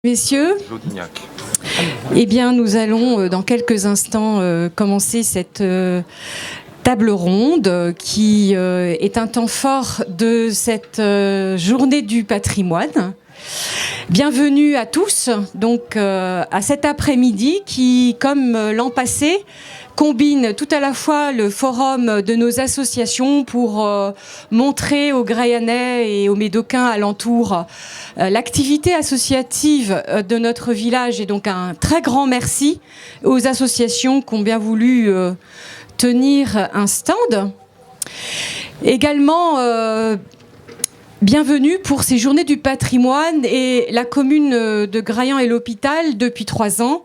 Messieurs, eh bien, nous allons dans quelques instants commencer cette table ronde qui est un temps fort de cette journée du patrimoine. Bienvenue à tous donc à cet après-midi qui, comme l'an passé, combine tout à la fois le forum de nos associations pour montrer aux Graillanais et aux Médocains alentours l'activité associative de notre village, et donc un très grand merci aux associations qui ont bien voulu tenir un stand. Également, bienvenue pour ces journées du patrimoine, et la commune de Graillan et l'Hôpital, depuis 3 ans,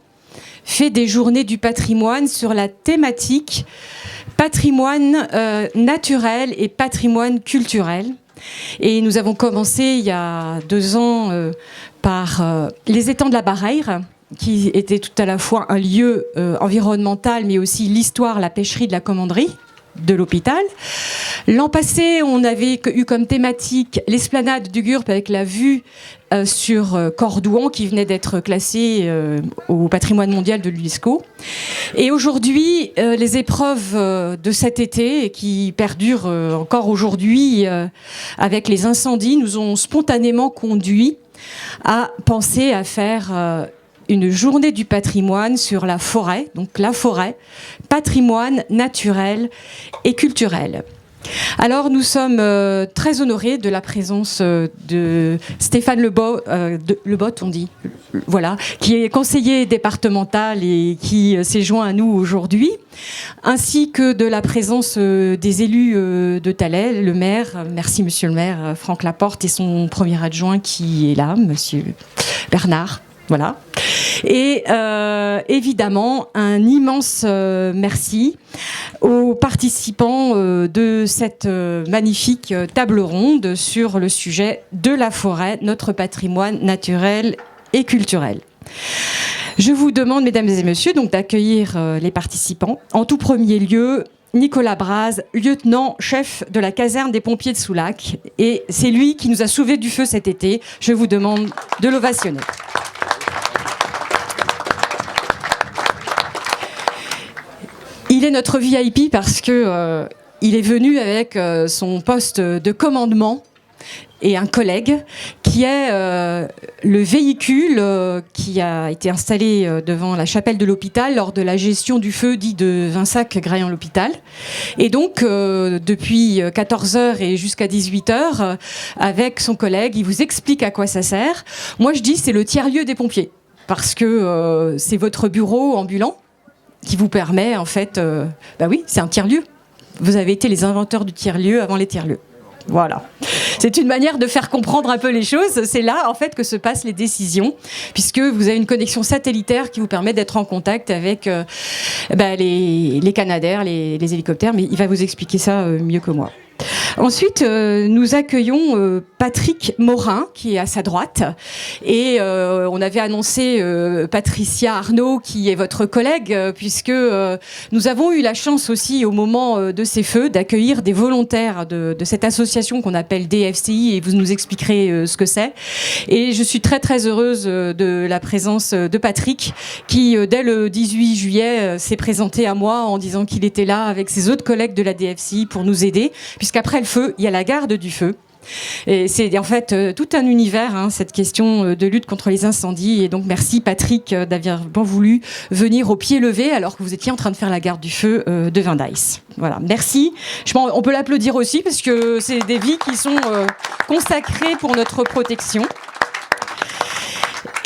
fait des journées du patrimoine sur la thématique patrimoine naturel et patrimoine culturel. Et nous avons commencé il y a 2 ans par les étangs de la Barreire, qui était tout à la fois un lieu environnemental, mais aussi l'histoire, la pêcherie de la commanderie de l'hôpital. L'an passé, on avait eu comme thématique l'esplanade du Gurp avec la vue sur Cordouan, qui venait d'être classé au patrimoine mondial de l'UNESCO. Et aujourd'hui, les épreuves de cet été, qui perdurent encore aujourd'hui avec les incendies, nous ont spontanément conduit à penser à faire une journée du patrimoine sur la forêt, donc la forêt, patrimoine naturel et culturel. Alors nous sommes très honorés de la présence de Stéphane Lebot, on dit, voilà, qui est conseiller départemental et qui s'est joint à nous aujourd'hui, ainsi que de la présence des élus de Thalais, le maire, merci monsieur le maire, Franck Laporte, et son premier adjoint qui est là, monsieur Bernard. Voilà. Et évidemment, un immense merci aux participants de cette magnifique table ronde sur le sujet de la forêt, notre patrimoine naturel et culturel. Je vous demande, mesdames et messieurs, donc d'accueillir les participants. En tout premier lieu, Nicolas Braz, lieutenant-chef de la caserne des pompiers de Soulac. Et c'est lui qui nous a sauvés du feu cet été. Je vous demande de l'ovationner. Il est notre VIP parce que il est venu avec son poste de commandement et un collègue qui est le véhicule qui a été installé devant la chapelle de l'hôpital lors de la gestion du feu dit de Vinsac-Graillan-l'Hôpital. Et donc, depuis 14h et jusqu'à 18h, avec son collègue, il vous explique à quoi ça sert. Moi, je dis c'est le tiers-lieu des pompiers parce que c'est votre bureau ambulant qui vous permet, en fait, bah oui, c'est un tiers-lieu. Vous avez été les inventeurs du tiers-lieu avant les tiers-lieux. Voilà. C'est une manière de faire comprendre un peu les choses. C'est là, en fait, que se passent les décisions, puisque vous avez une connexion satellitaire qui vous permet d'être en contact avec les Canadair, les hélicoptères, mais il va vous expliquer ça mieux que moi. Ensuite, nous accueillons Patrick Morin, qui est à sa droite. Et on avait annoncé Patricia Arnaud, qui est votre collègue, puisque nous avons eu la chance aussi, au moment de ces feux, d'accueillir des volontaires de cette association qu'on appelle DFCI, et vous nous expliquerez ce que c'est. Et je suis très très heureuse de la présence de Patrick, qui, dès le 18 juillet, s'est présenté à moi en disant qu'il était là avec ses autres collègues de la DFCI pour nous aider, puisqu'après le feu, il y a la garde du feu. Et c'est en fait tout un univers, cette question de lutte contre les incendies. Et donc merci Patrick d'avoir bien voulu venir au pied levé alors que vous étiez en train de faire la garde du feu de Vindice. Voilà, merci. On peut l'applaudir aussi parce que c'est des vies qui sont consacrées pour notre protection.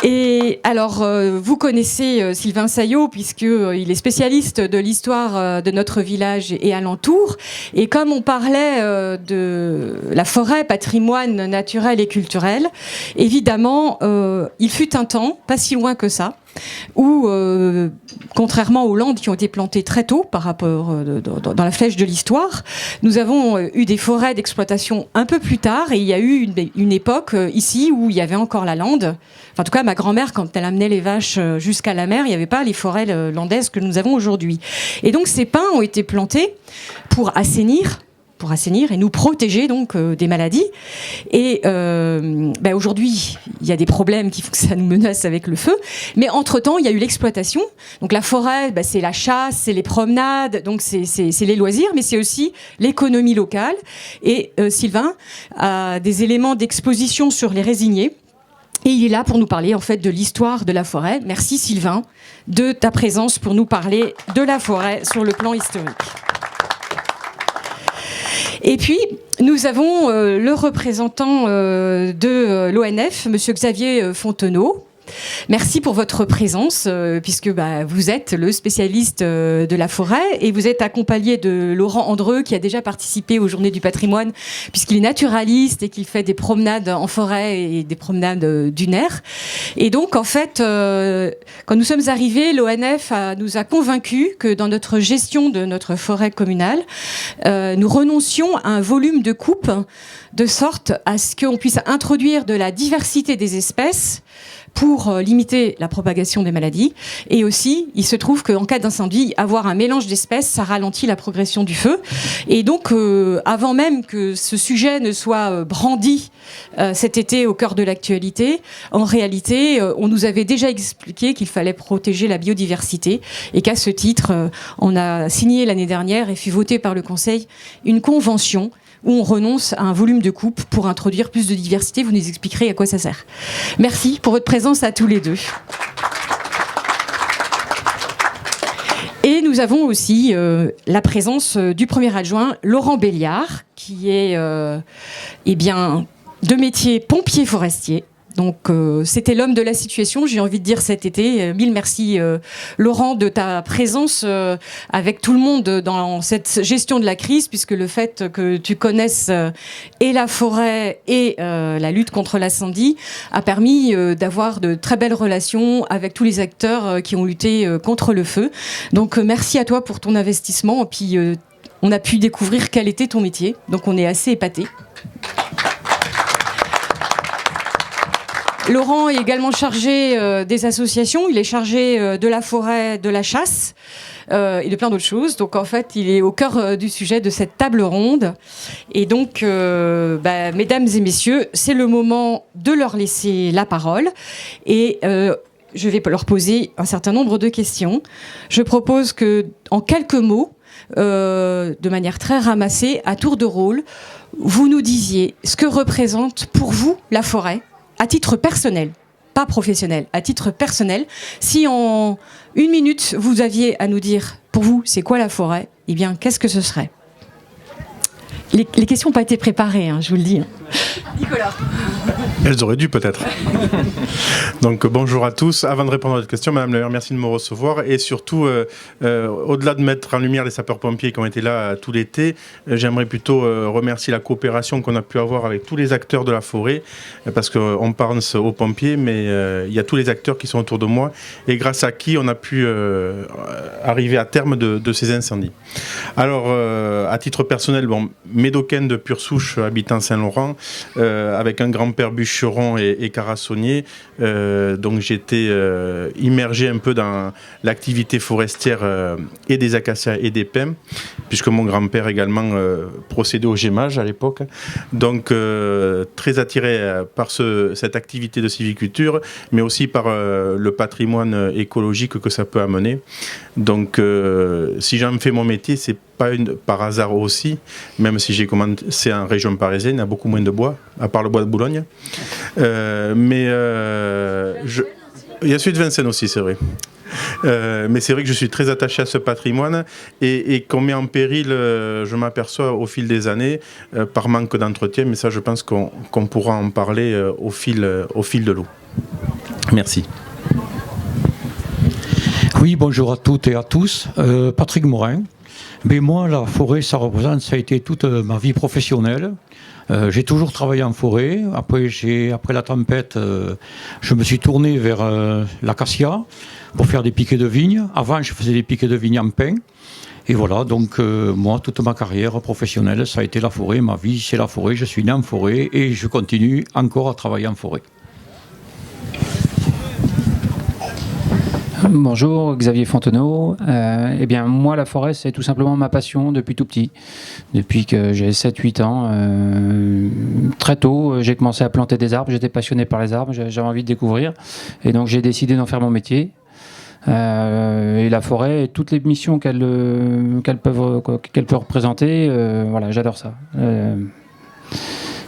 Et alors, vous connaissez Sylvain Saillot, puisqu'il est spécialiste de l'histoire de notre village et alentour. Et comme on parlait de la forêt, patrimoine naturel et culturel, évidemment, il fut un temps, pas si loin que ça, où, contrairement aux landes qui ont été plantées très tôt par rapport dans la flèche de l'histoire, nous avons eu des forêts d'exploitation un peu plus tard, et il y a eu une époque ici où il y avait encore la lande. Enfin, en tout cas, ma grand-mère, quand elle amenait les vaches jusqu'à la mer, il n'y avait pas les forêts landaises que nous avons aujourd'hui. Et donc, ces pins ont été plantés pour assainir, pour assainir et nous protéger donc des maladies. Et aujourd'hui, il y a des problèmes qui font que ça nous menace avec le feu. Mais entre-temps, il y a eu l'exploitation. Donc la forêt, c'est la chasse, c'est les promenades, donc c'est les loisirs, mais c'est aussi l'économie locale. Et Sylvain a des éléments d'exposition sur les résiniers. Et il est là pour nous parler en fait de l'histoire de la forêt. Merci Sylvain de ta présence pour nous parler de la forêt sur le plan historique. Et puis, nous avons le représentant de l'ONF, Monsieur Xavier Fontenot. Merci pour votre présence, puisque vous êtes le spécialiste de la forêt et vous êtes accompagné de Laurent Andreu qui a déjà participé aux Journées du patrimoine, puisqu'il est naturaliste et qu'il fait des promenades en forêt et des promenades dunaires. Et donc, en fait, quand nous sommes arrivés, l'ONF nous a convaincus que dans notre gestion de notre forêt communale, nous renoncions à un volume de coupe de sorte à ce qu'on puisse introduire de la diversité des espèces pour limiter la propagation des maladies. Et aussi, il se trouve qu'en cas d'incendie, avoir un mélange d'espèces, ça ralentit la progression du feu. Et donc, avant même que ce sujet ne soit brandi cet été au cœur de l'actualité, en réalité, on nous avait déjà expliqué qu'il fallait protéger la biodiversité et qu'à ce titre, on a signé l'année dernière et fait voter par le Conseil une convention où on renonce à un volume de coupe pour introduire plus de diversité. Vous nous expliquerez à quoi ça sert. Merci pour votre présence à tous les deux. Et nous avons aussi la présence du premier adjoint, Laurent Béliard, qui est de métier pompier forestier. Donc c'était l'homme de la situation, j'ai envie de dire cet été. Mille merci Laurent de ta présence avec tout le monde dans cette gestion de la crise, puisque le fait que tu connaisses et la forêt et la lutte contre l'incendie a permis d'avoir de très belles relations avec tous les acteurs qui ont lutté contre le feu. Donc merci à toi pour ton investissement. Et puis on a pu découvrir quel était ton métier, donc on est assez épatés. Laurent est également chargé des associations, il est chargé de la forêt, de la chasse et de plein d'autres choses. Donc en fait, il est au cœur du sujet de cette table ronde. Et donc, mesdames et messieurs, c'est le moment de leur laisser la parole. Et je vais leur poser un certain nombre de questions. Je propose que, en quelques mots, de manière très ramassée, à tour de rôle, vous nous disiez ce que représente pour vous la forêt, à titre personnel, pas professionnel, à titre personnel. Si en 1 minute, vous aviez à nous dire, pour vous, c'est quoi la forêt, eh bien, qu'est-ce que ce serait ? Les questions n'ont pas été préparées, je vous le dis. Nicolas. Elles auraient dû peut-être. Donc bonjour à tous. Avant de répondre à votre question, Madame la maire, merci de me recevoir. Et surtout, au-delà de mettre en lumière les sapeurs-pompiers qui ont été là tout l'été, j'aimerais plutôt remercier la coopération qu'on a pu avoir avec tous les acteurs de la forêt, parce qu'on pense aux pompiers, mais il y a tous les acteurs qui sont autour de moi, et grâce à qui on a pu arriver à terme de ces incendies. Alors, à titre personnel, médocaine de pure souche, habitant Saint-Laurent, avec un grand-père bûcheron et carrassonnier. Donc j'étais immergé un peu dans l'activité forestière et des acacias et des pins, puisque mon grand-père également procédait au gémage à l'époque. Donc très attiré par cette activité de sylviculture, mais aussi par le patrimoine écologique que ça peut amener. Donc si j'en fais mon métier, c'est pas par hasard aussi, même si j'ai commencé en région parisienne, il y a beaucoup moins de bois, à part le bois de Boulogne. Il y a celui de Vincennes aussi, c'est vrai. Mais c'est vrai que je suis très attaché à ce patrimoine et qu'on met en péril, je m'aperçois au fil des années, par manque d'entretien, mais ça je pense qu'on pourra en parler au fil de l'eau. Merci. Oui, bonjour à toutes et à tous. Patrick Morin. Mais moi, la forêt, ça a été toute ma vie professionnelle. J'ai toujours travaillé en forêt. Après la tempête, je me suis tourné vers l'acacia pour faire des piquets de vigne. Avant, je faisais des piquets de vigne en pin. Et voilà, donc moi, toute ma carrière professionnelle, ça a été la forêt. Ma vie, c'est la forêt. Je suis né en forêt et je continue encore à travailler en forêt. Bonjour, Xavier Fontenot. Eh bien, moi, la forêt, c'est tout simplement ma passion depuis tout petit. Depuis que j'ai 7-8 ans, très tôt, j'ai commencé à planter des arbres. J'étais passionné par les arbres, j'avais envie de découvrir. Et donc, j'ai décidé d'en faire mon métier. Et la forêt et toutes les missions qu'elle peut représenter, voilà, j'adore ça.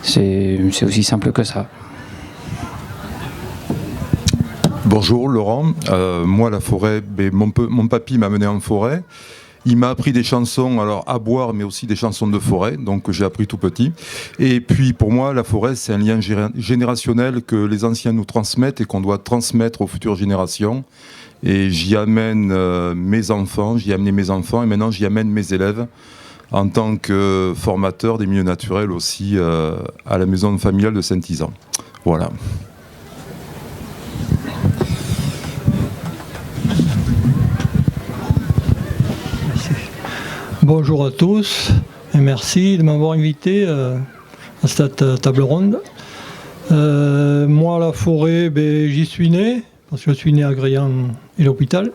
C'est aussi simple que ça. Bonjour Laurent, moi la forêt, mon papy m'a mené en forêt, il m'a appris des chansons alors à boire mais aussi des chansons de forêt, donc j'ai appris tout petit. Et puis pour moi la forêt c'est un lien générationnel que les anciens nous transmettent et qu'on doit transmettre aux futures générations. Et j'y amène mes enfants, j'y ai amené mes enfants et maintenant j'y amène mes élèves en tant que formateur des milieux naturels aussi à la maison familiale de Saint-Isan. Voilà. Bonjour à tous et merci de m'avoir invité à cette table ronde. Moi, la forêt, j'y suis né, parce que je suis né à Graillan et l'hôpital.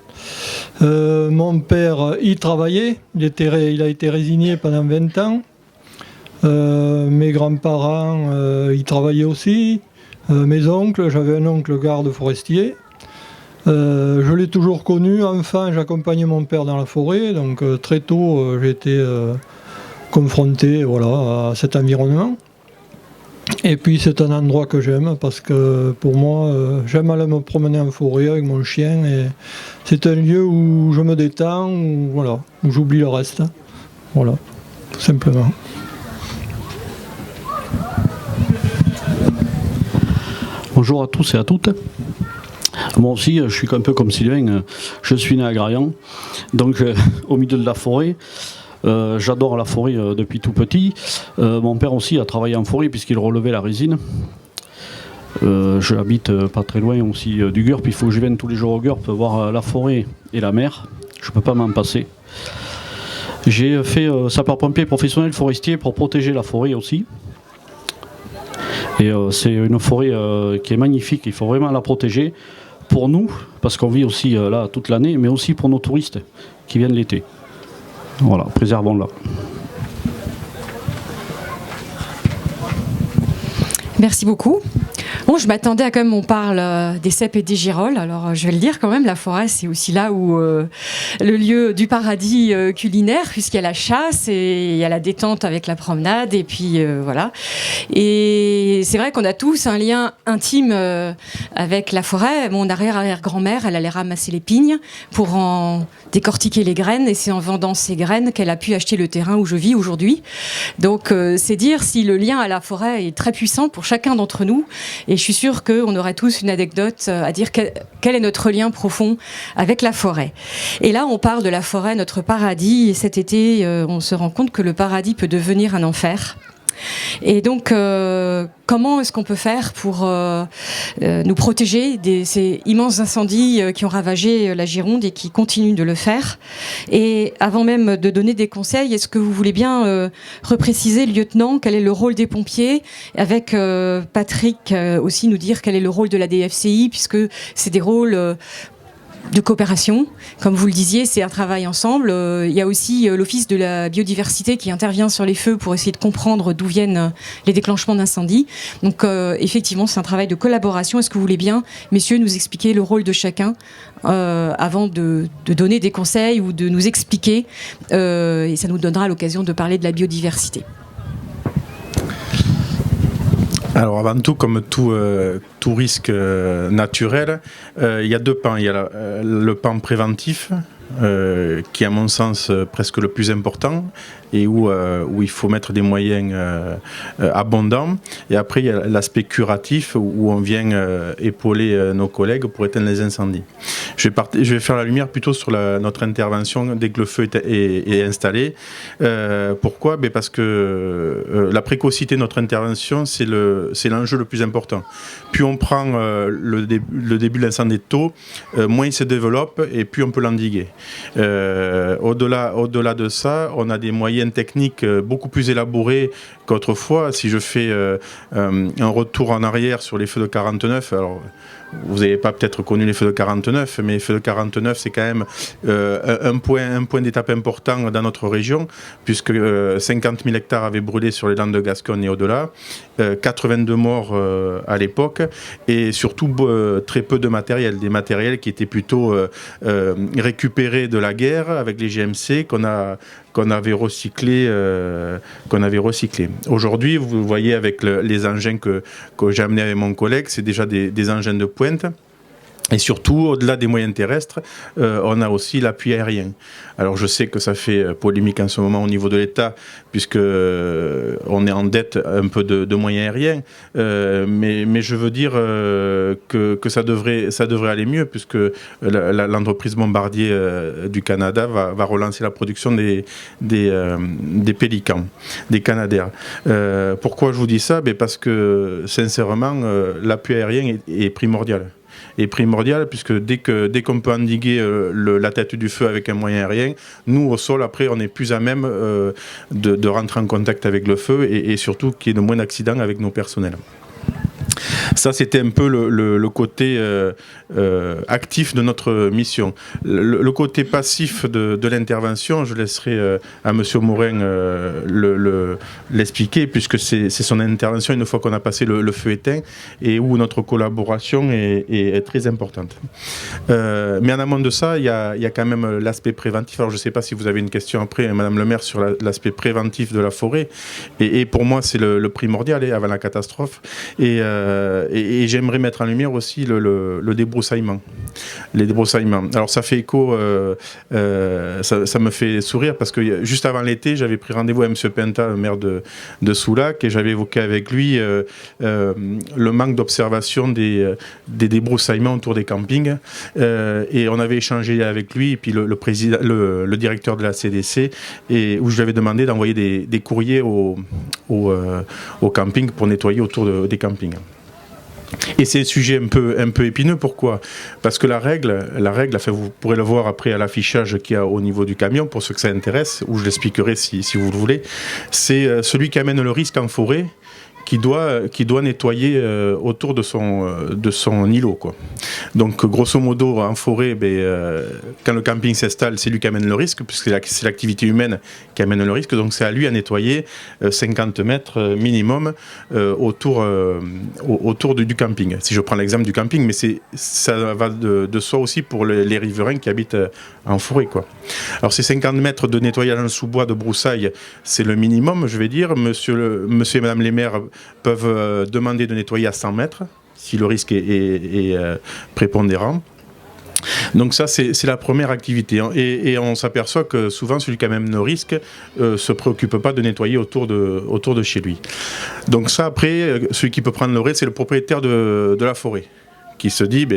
Mon père y travaillait, il a été résigné pendant 20 ans. Mes grands-parents y travaillaient aussi. Mes oncles, j'avais un oncle garde forestier. Je l'ai toujours connu, enfant j'accompagnais mon père dans la forêt, donc très tôt j'ai été confronté à cet environnement. Et puis c'est un endroit que j'aime parce que pour moi j'aime aller me promener en forêt avec mon chien et c'est un lieu où je me détends, où j'oublie le reste. Voilà, tout simplement. Bonjour à tous et à toutes. Moi aussi, je suis un peu comme Sylvain, je suis né à Graillan, donc au milieu de la forêt. J'adore la forêt depuis tout petit. Mon père aussi a travaillé en forêt puisqu'il relevait la résine. J'habite pas très loin aussi du GURP, il faut que je vienne tous les jours au GURP voir la forêt et la mer. Je ne peux pas m'en passer. J'ai fait sapeur-pompier professionnel forestier pour protéger la forêt aussi. Et c'est une forêt qui est magnifique, il faut vraiment la protéger. Pour nous, parce qu'on vit aussi là toute l'année, mais aussi pour nos touristes qui viennent l'été. Voilà, préservons-la. Merci beaucoup. Bon, je m'attendais à quand même on parle des cèpes et des girolles. Alors je vais le dire quand même, la forêt c'est aussi là où le lieu du paradis culinaire, puisqu'il y a la chasse et il y a la détente avec la promenade et puis voilà. Et c'est vrai qu'on a tous un lien intime avec la forêt. Mon arrière-arrière-grand-mère, elle allait ramasser les pignes pour en décortiquer les graines et c'est en vendant ces graines qu'elle a pu acheter le terrain où je vis aujourd'hui. Donc c'est dire si le lien à la forêt est très puissant pour chacun d'entre nous. Et je suis sûre qu'on aurait tous une anecdote à dire quel est notre lien profond avec la forêt. Et là, on parle de la forêt, notre paradis. Et cet été, on se rend compte que le paradis peut devenir un enfer. Et donc, comment est-ce qu'on peut faire pour nous protéger de ces immenses incendies qui ont ravagé la Gironde et qui continuent de le faire? Et avant même de donner des conseils, est-ce que vous voulez bien repréciser, lieutenant, quel est le rôle des pompiers? Avec Patrick aussi nous dire quel est le rôle de la DFCI, puisque c'est des rôles de coopération. Comme vous le disiez, c'est un travail ensemble. Il y a aussi l'Office de la biodiversité qui intervient sur les feux pour essayer de comprendre d'où viennent les déclenchements d'incendies. Donc effectivement, c'est un travail de collaboration. Est-ce que vous voulez bien, messieurs, nous expliquer le rôle de chacun avant de donner des conseils ou de nous expliquer et ça nous donnera l'occasion de parler de la biodiversité. Alors avant tout, comme tout risque naturel, il y a deux pans. Il y a le pan préventif, qui est à mon sens presque le plus important et où il faut mettre des moyens abondants. Et après, il y a l'aspect curatif où on vient épauler nos collègues pour éteindre les incendies. Je vais faire la lumière plutôt sur notre intervention dès que le feu est installé. Pourquoi ? Parce que la précocité de notre intervention, c'est l'enjeu le plus important. Plus on prend le début de l'incendie tôt, moins il se développe et plus on peut l'endiguer. Au-delà de ça, on a des moyens techniques beaucoup plus élaborés qu'autrefois. Si je fais un retour en arrière sur les feux de 49, alors vous n'avez pas peut-être connu les feux de 49, mais les feux de 49, c'est quand même un point d'étape important dans notre région, puisque 50 000 hectares avaient brûlé sur les Landes de Gascogne et au-delà, 82 morts à l'époque, et surtout très peu de matériel, des matériels qui étaient plutôt récupérés de la guerre avec les GMC qu'on avait recyclé. Aujourd'hui, vous voyez avec les engins que j'ai amenés avec mon collègue, c'est déjà des engins de pointe. Et surtout, au-delà des moyens terrestres, on a aussi l'appui aérien. Alors je sais que ça fait polémique en ce moment au niveau de l'État, puisque on est en dette un peu de moyens aériens, mais je veux dire que ça devrait aller mieux, puisque l'entreprise Bombardier du Canada va relancer la production des Pélicans, des Canadair. Pourquoi je vous dis ça? Parce que sincèrement, l'appui aérien est primordial. Puisque dès qu'on peut endiguer la tête du feu avec un moyen aérien, nous au sol après on est plus à même de rentrer en contact avec le feu et surtout qu'il y ait de moins d'accidents avec nos personnels. Ça, c'était un peu le côté actif de notre mission. Le côté passif de l'intervention, je laisserai à M. Morin l'expliquer, puisque c'est son intervention une fois qu'on a passé le feu éteint et où notre collaboration est très importante. Mais en amont de ça, il y a quand même l'aspect préventif. Alors, je ne sais pas si vous avez une question après, Madame le maire, sur l'aspect préventif de la forêt. Et pour moi, c'est le primordial avant la catastrophe. Et j'aimerais mettre en lumière aussi le débroussaillement. Les débroussaillements. Alors ça fait écho, ça me fait sourire parce que juste avant l'été, j'avais pris rendez-vous avec M. Penta, le maire de Soulac, et j'avais évoqué avec lui le manque d'observation des débroussaillements autour des campings. Et on avait échangé avec lui, et puis le directeur de la CDC, et où je lui avais demandé d'envoyer des courriers au camping pour nettoyer autour des campings. Et c'est un sujet un peu épineux. Pourquoi? Parce que la règle, enfin, vous pourrez le voir après à l'affichage qu'il y a au niveau du camion, pour ceux que ça intéresse, ou je l'expliquerai si vous le voulez, c'est celui qui amène le risque en forêt, qui doit nettoyer autour de son îlot, quoi. Donc grosso modo en forêt, quand le camping s'installe, c'est lui qui amène le risque, puisque c'est l'activité humaine qui amène le risque, donc c'est à lui à nettoyer 50 mètres minimum autour du camping. Si je prends l'exemple du camping, mais ça va de soi aussi pour les riverains qui habitent en forêt, quoi. Alors ces 50 mètres de nettoyage en sous-bois de broussailles, c'est le minimum, je vais dire. Monsieur et Madame les maires peuvent demander de nettoyer à 100 mètres si le risque est prépondérant. Donc ça, c'est la première activité. Et on s'aperçoit que souvent, celui qui amène le risque se préoccupe pas de nettoyer autour de chez lui. Donc ça, après, celui qui peut prendre le risque, c'est le propriétaire de la forêt, qui se dit,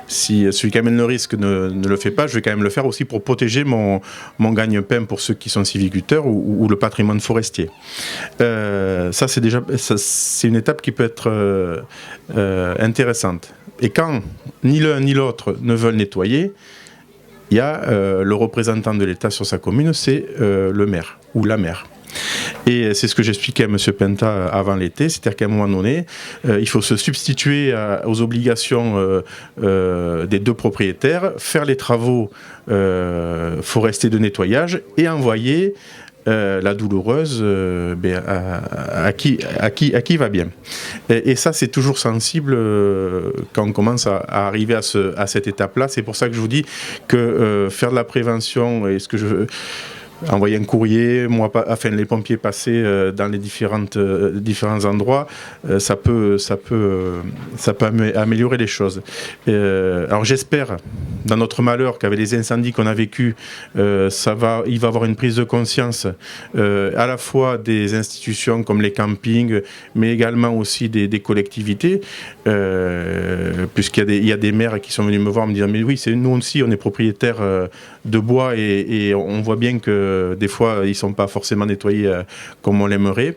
si celui qui amène le risque ne le fait pas, je vais quand même le faire aussi pour protéger mon gagne-pain pour ceux qui sont sylviculteurs ou le patrimoine forestier. Ça, c'est une étape qui peut être intéressante. Et quand ni l'un ni l'autre ne veulent nettoyer, il y a le représentant de l'État sur sa commune, c'est le maire ou la maire. Et c'est ce que j'expliquais à M. Penta avant l'été, c'est-à-dire qu'à un moment donné, il faut se substituer aux obligations des deux propriétaires, faire les travaux forestiers de nettoyage et envoyer la douloureuse à qui va bien. Et ça, c'est toujours sensible quand on commence à arriver à cette étape-là. C'est pour ça que je vous dis que faire de la prévention, et ce que je veux... Envoyer un courrier, les pompiers passer dans les différents endroits, ça peut améliorer les choses. Alors j'espère, dans notre malheur, qu'avec les incendies qu'on a vécus, il va y avoir une prise de conscience à la fois des institutions comme les campings, mais également aussi des collectivités, puisqu'il y a des maires qui sont venus me voir en me disant mais oui, nous aussi on est propriétaires de bois et on voit bien que des fois ils ne sont pas forcément nettoyés comme on l'aimerait.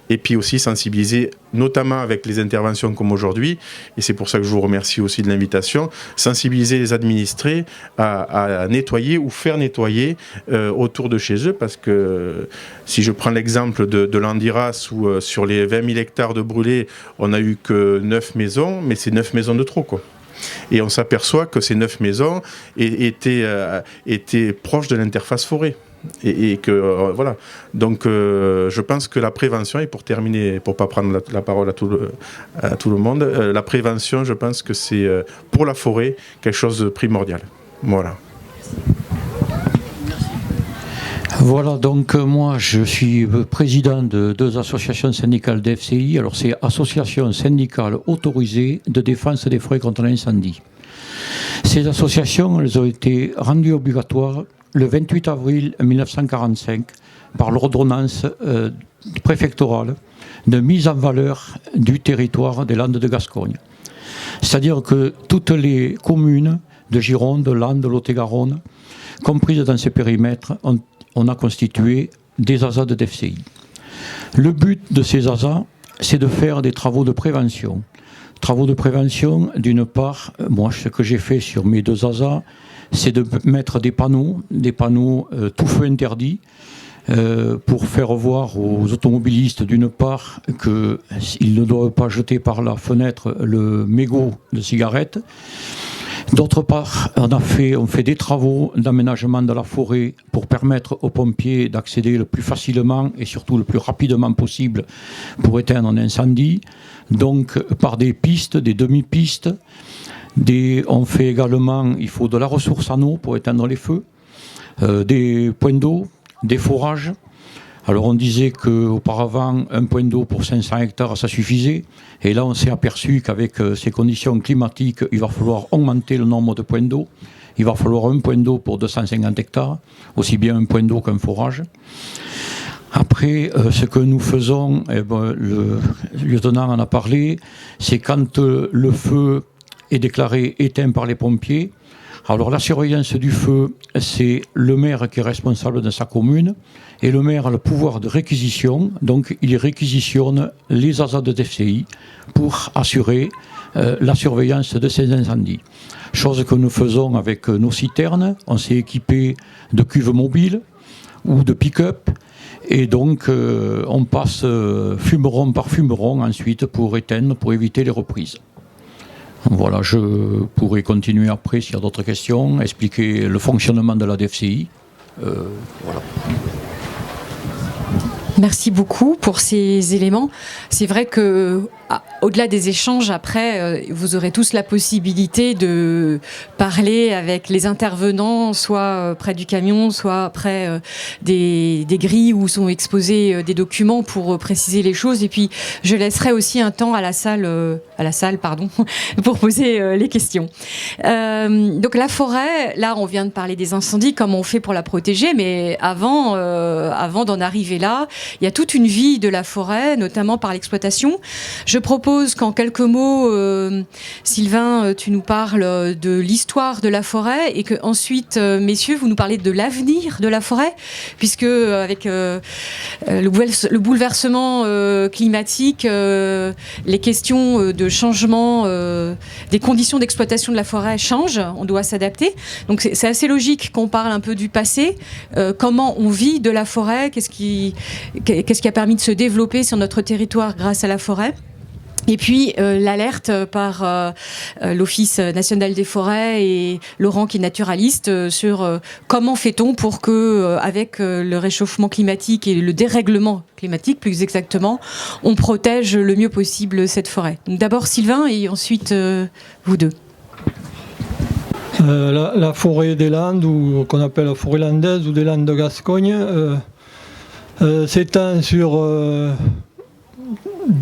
et puis aussi sensibiliser, notamment avec les interventions comme aujourd'hui, et c'est pour ça que je vous remercie aussi de l'invitation, sensibiliser les administrés à nettoyer ou faire nettoyer autour de chez eux, parce que si je prends l'exemple de l'Andiras, où sur les 20 000 hectares de brûlés, on n'a eu que 9 maisons, mais c'est 9 maisons de trop, quoi. Et on s'aperçoit que ces 9 maisons étaient proches de l'interface forêt. Et que voilà, donc je pense que la prévention, et pour terminer, pour pas prendre la parole à tout le monde, la prévention, je pense que c'est pour la forêt quelque chose de primordial. Voilà. Voilà, donc moi je suis président de 2 associations syndicales d'FCI. Alors c'est Association syndicale autorisée de défense des forêts contre l'incendie. Ces associations, elles ont été rendues obligatoires le 28 avril 1945 par l'ordonnance préfectorale de mise en valeur du territoire des Landes de Gascogne. C'est-à-dire que toutes les communes de Gironde, de Landes, de Lot-et-Garonne, comprises dans ces périmètres, on a constitué des ASA de DFCI. Le but de ces ASA, c'est de faire des travaux de prévention. Travaux de prévention, d'une part, moi ce que j'ai fait sur mes 2 ASA, c'est de mettre des panneaux tout feu interdit, pour faire voir aux automobilistes, d'une part, qu'ils ne doivent pas jeter par la fenêtre le mégot de cigarette. D'autre part, on fait des travaux d'aménagement de la forêt pour permettre aux pompiers d'accéder le plus facilement et surtout le plus rapidement possible pour éteindre un incendie. Donc par des pistes, des demi-pistes. On fait également, il faut de la ressource en eau pour éteindre les feux, des points d'eau, des forages. Alors on disait qu'auparavant, un point d'eau pour 500 hectares, ça suffisait. Et là, on s'est aperçu qu'avec ces conditions climatiques, il va falloir augmenter le nombre de points d'eau. Il va falloir un point d'eau pour 250 hectares, aussi bien un point d'eau qu'un forage. Après, ce que nous faisons, le lieutenant en a parlé, c'est quand le feu est déclaré éteint par les pompiers. Alors la surveillance du feu, c'est le maire qui est responsable de sa commune, et le maire a le pouvoir de réquisition, donc il réquisitionne les ASA de DFCI pour assurer la surveillance de ces incendies. Chose que nous faisons avec nos citernes, on s'est équipé de cuves mobiles ou de pick-up, et donc on passe fumeron par fumeron ensuite pour éteindre, pour éviter les reprises. Voilà, je pourrais continuer après s'il y a d'autres questions, expliquer le fonctionnement de la DFCI. Voilà. Merci beaucoup pour ces éléments. C'est vrai que, au-delà des échanges, après, vous aurez tous la possibilité de parler avec les intervenants, soit près du camion, soit près des grilles où sont exposés des documents pour préciser les choses. Et puis, je laisserai aussi un temps à la salle, pour poser les questions. Donc, la forêt, là, on vient de parler des incendies, comment on fait pour la protéger, mais avant d'en arriver là, il y a toute une vie de la forêt, notamment par l'exploitation. Je propose qu'en quelques mots, Sylvain, tu nous parles de l'histoire de la forêt et que ensuite, messieurs, vous nous parlez de l'avenir de la forêt, puisque avec le bouleversement climatique, les questions de changement des conditions d'exploitation de la forêt changent, on doit s'adapter. Donc c'est assez logique qu'on parle un peu du passé, comment on vit de la forêt, qu'est-ce qui a permis de se développer sur notre territoire grâce à la forêt. Et puis l'alerte par l'Office national des forêts et Laurent qui est naturaliste sur comment fait-on pour que avec le réchauffement climatique et le dérèglement climatique plus exactement, on protège le mieux possible cette forêt. Donc d'abord Sylvain et ensuite vous deux. La forêt des Landes, ou qu'on appelle la forêt landaise ou des Landes de Gascogne, s'étend sur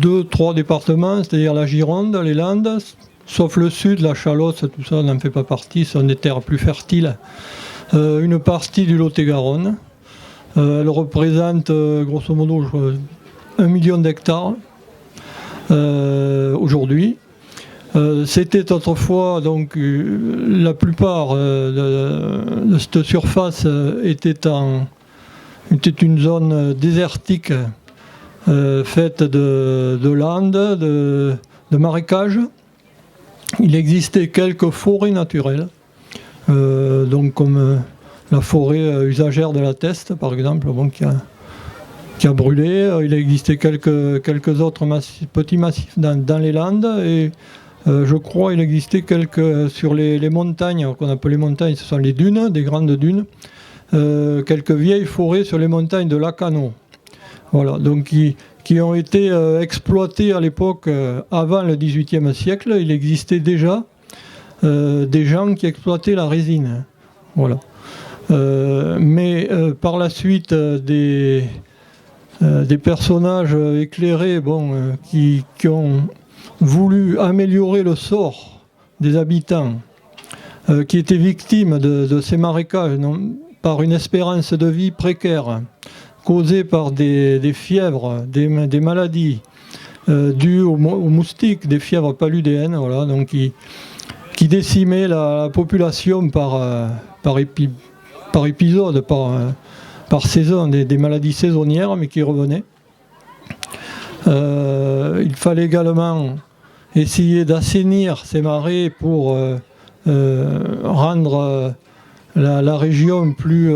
2-3 départements, c'est-à-dire la Gironde, les Landes, sauf le sud, la Chalosse, tout ça n'en fait pas partie, ce sont des terres plus fertiles. Une partie du Lot-et-Garonne. Elle représente grosso modo 1 million d'hectares aujourd'hui. C'était autrefois, donc la plupart de cette surface était une zone désertique faite de landes, de marécages. Il existait quelques forêts naturelles, donc comme la forêt usagère de la Teste, par exemple, bon, qui a brûlé. Il existait quelques autres petits massifs dans les Landes, et je crois qu'il existait quelques sur les montagnes, qu'on appelle les montagnes, ce sont les dunes, des grandes dunes, quelques vieilles forêts sur les montagnes de Lacanau. Voilà, donc qui ont été exploitées à l'époque, avant le XVIIIe siècle. Il existait déjà des gens qui exploitaient la résine. Voilà. Mais par la suite, des personnages éclairés qui ont voulu améliorer le sort des habitants qui étaient victimes de ces marécages par une espérance de vie précaire causée par des fièvres, des maladies dues aux moustiques, des fièvres paludéennes, voilà, donc qui décimaient la population par épisode, par saison, des maladies saisonnières, mais qui revenaient. Il fallait également essayer d'assainir ces marais pour rendre la région plus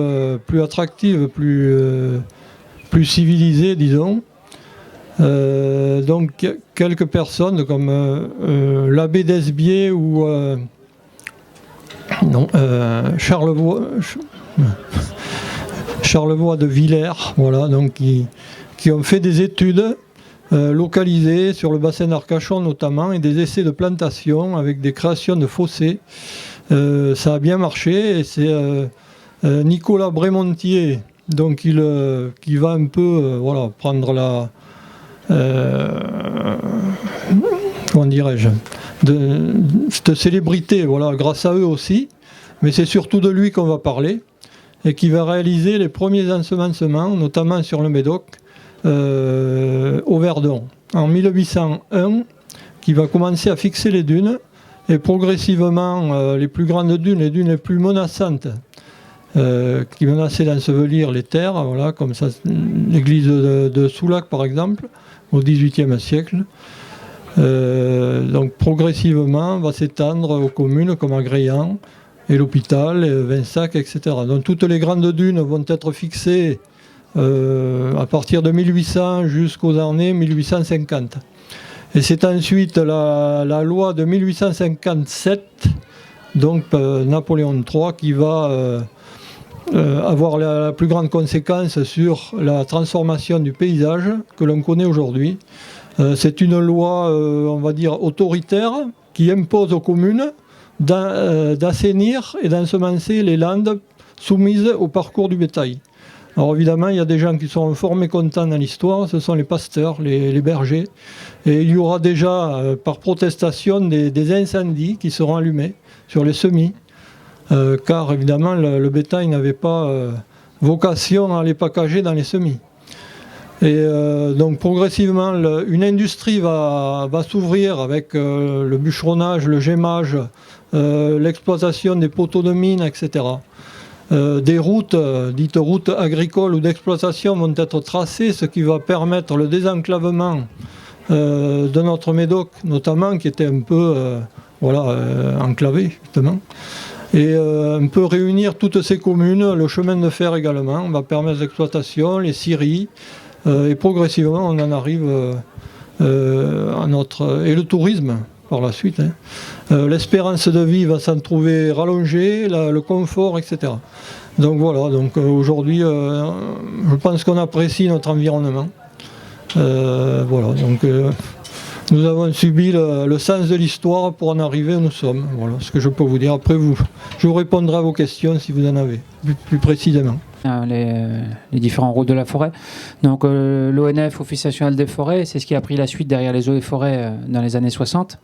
attractive, plus civilisée, disons. Donc quelques personnes comme l'abbé d'Esbier ou Charlevoix de Villers, voilà, donc qui ont fait des études localisées sur le bassin d'Arcachon notamment, et des essais de plantation avec des créations de fossés. Ça a bien marché, et c'est Nicolas Brémontier, donc qui va un peu prendre comment dirais-je, cette célébrité, voilà, grâce à eux aussi, mais c'est surtout de lui qu'on va parler, et qui va réaliser les premiers ensemencements, notamment sur le Médoc, au Verdon, en 1801, qui va commencer à fixer les dunes, et progressivement les plus grandes dunes, les dunes les plus menaçantes, qui menaçaient d'ensevelir les terres, voilà, comme ça, l'église de Soulac par exemple, au XVIIIe siècle. Donc progressivement va s'étendre aux communes comme Agréan et l'Hôpital, Vinsac, etc. Donc toutes les grandes dunes vont être fixées à partir de 1800 jusqu'aux années 1850. Et c'est ensuite la loi de 1857, donc Napoléon III, qui va avoir la plus grande conséquence sur la transformation du paysage que l'on connaît aujourd'hui. C'est une loi, on va dire, autoritaire, qui impose aux communes d'assainir et d'ensemencer les landes soumises au parcours du bétail. Alors évidemment, il y a des gens qui sont forts mécontents dans l'histoire, ce sont les pasteurs, les bergers. Et il y aura déjà, par protestation, des incendies qui seront allumés sur les semis, car évidemment, le bétail n'avait pas vocation à les packager dans les semis. Et donc progressivement, une industrie va s'ouvrir avec le bûcheronnage, le gémage, l'exploitation des poteaux de mine, etc. Des routes, dites routes agricoles ou d'exploitation, vont être tracées, ce qui va permettre le désenclavement de notre Médoc, notamment, qui était un peu enclavé, justement. Et un peu réunir toutes ces communes. Le chemin de fer également va permettre l'exploitation, les scieries, et progressivement on en arrive à notre... Et le tourisme par la suite. L'espérance de vie va s'en trouver rallongée, le confort, etc. Donc voilà, donc aujourd'hui je pense qu'on apprécie notre environnement. Voilà, donc nous avons subi le sens de l'histoire pour en arriver où nous sommes. Voilà ce que je peux vous dire. Après, je vous répondrai à vos questions si vous en avez, plus précisément. Les différents rôles de la forêt. Donc l'ONF, Office national des forêts, c'est ce qui a pris la suite derrière les eaux et forêts dans les années 60.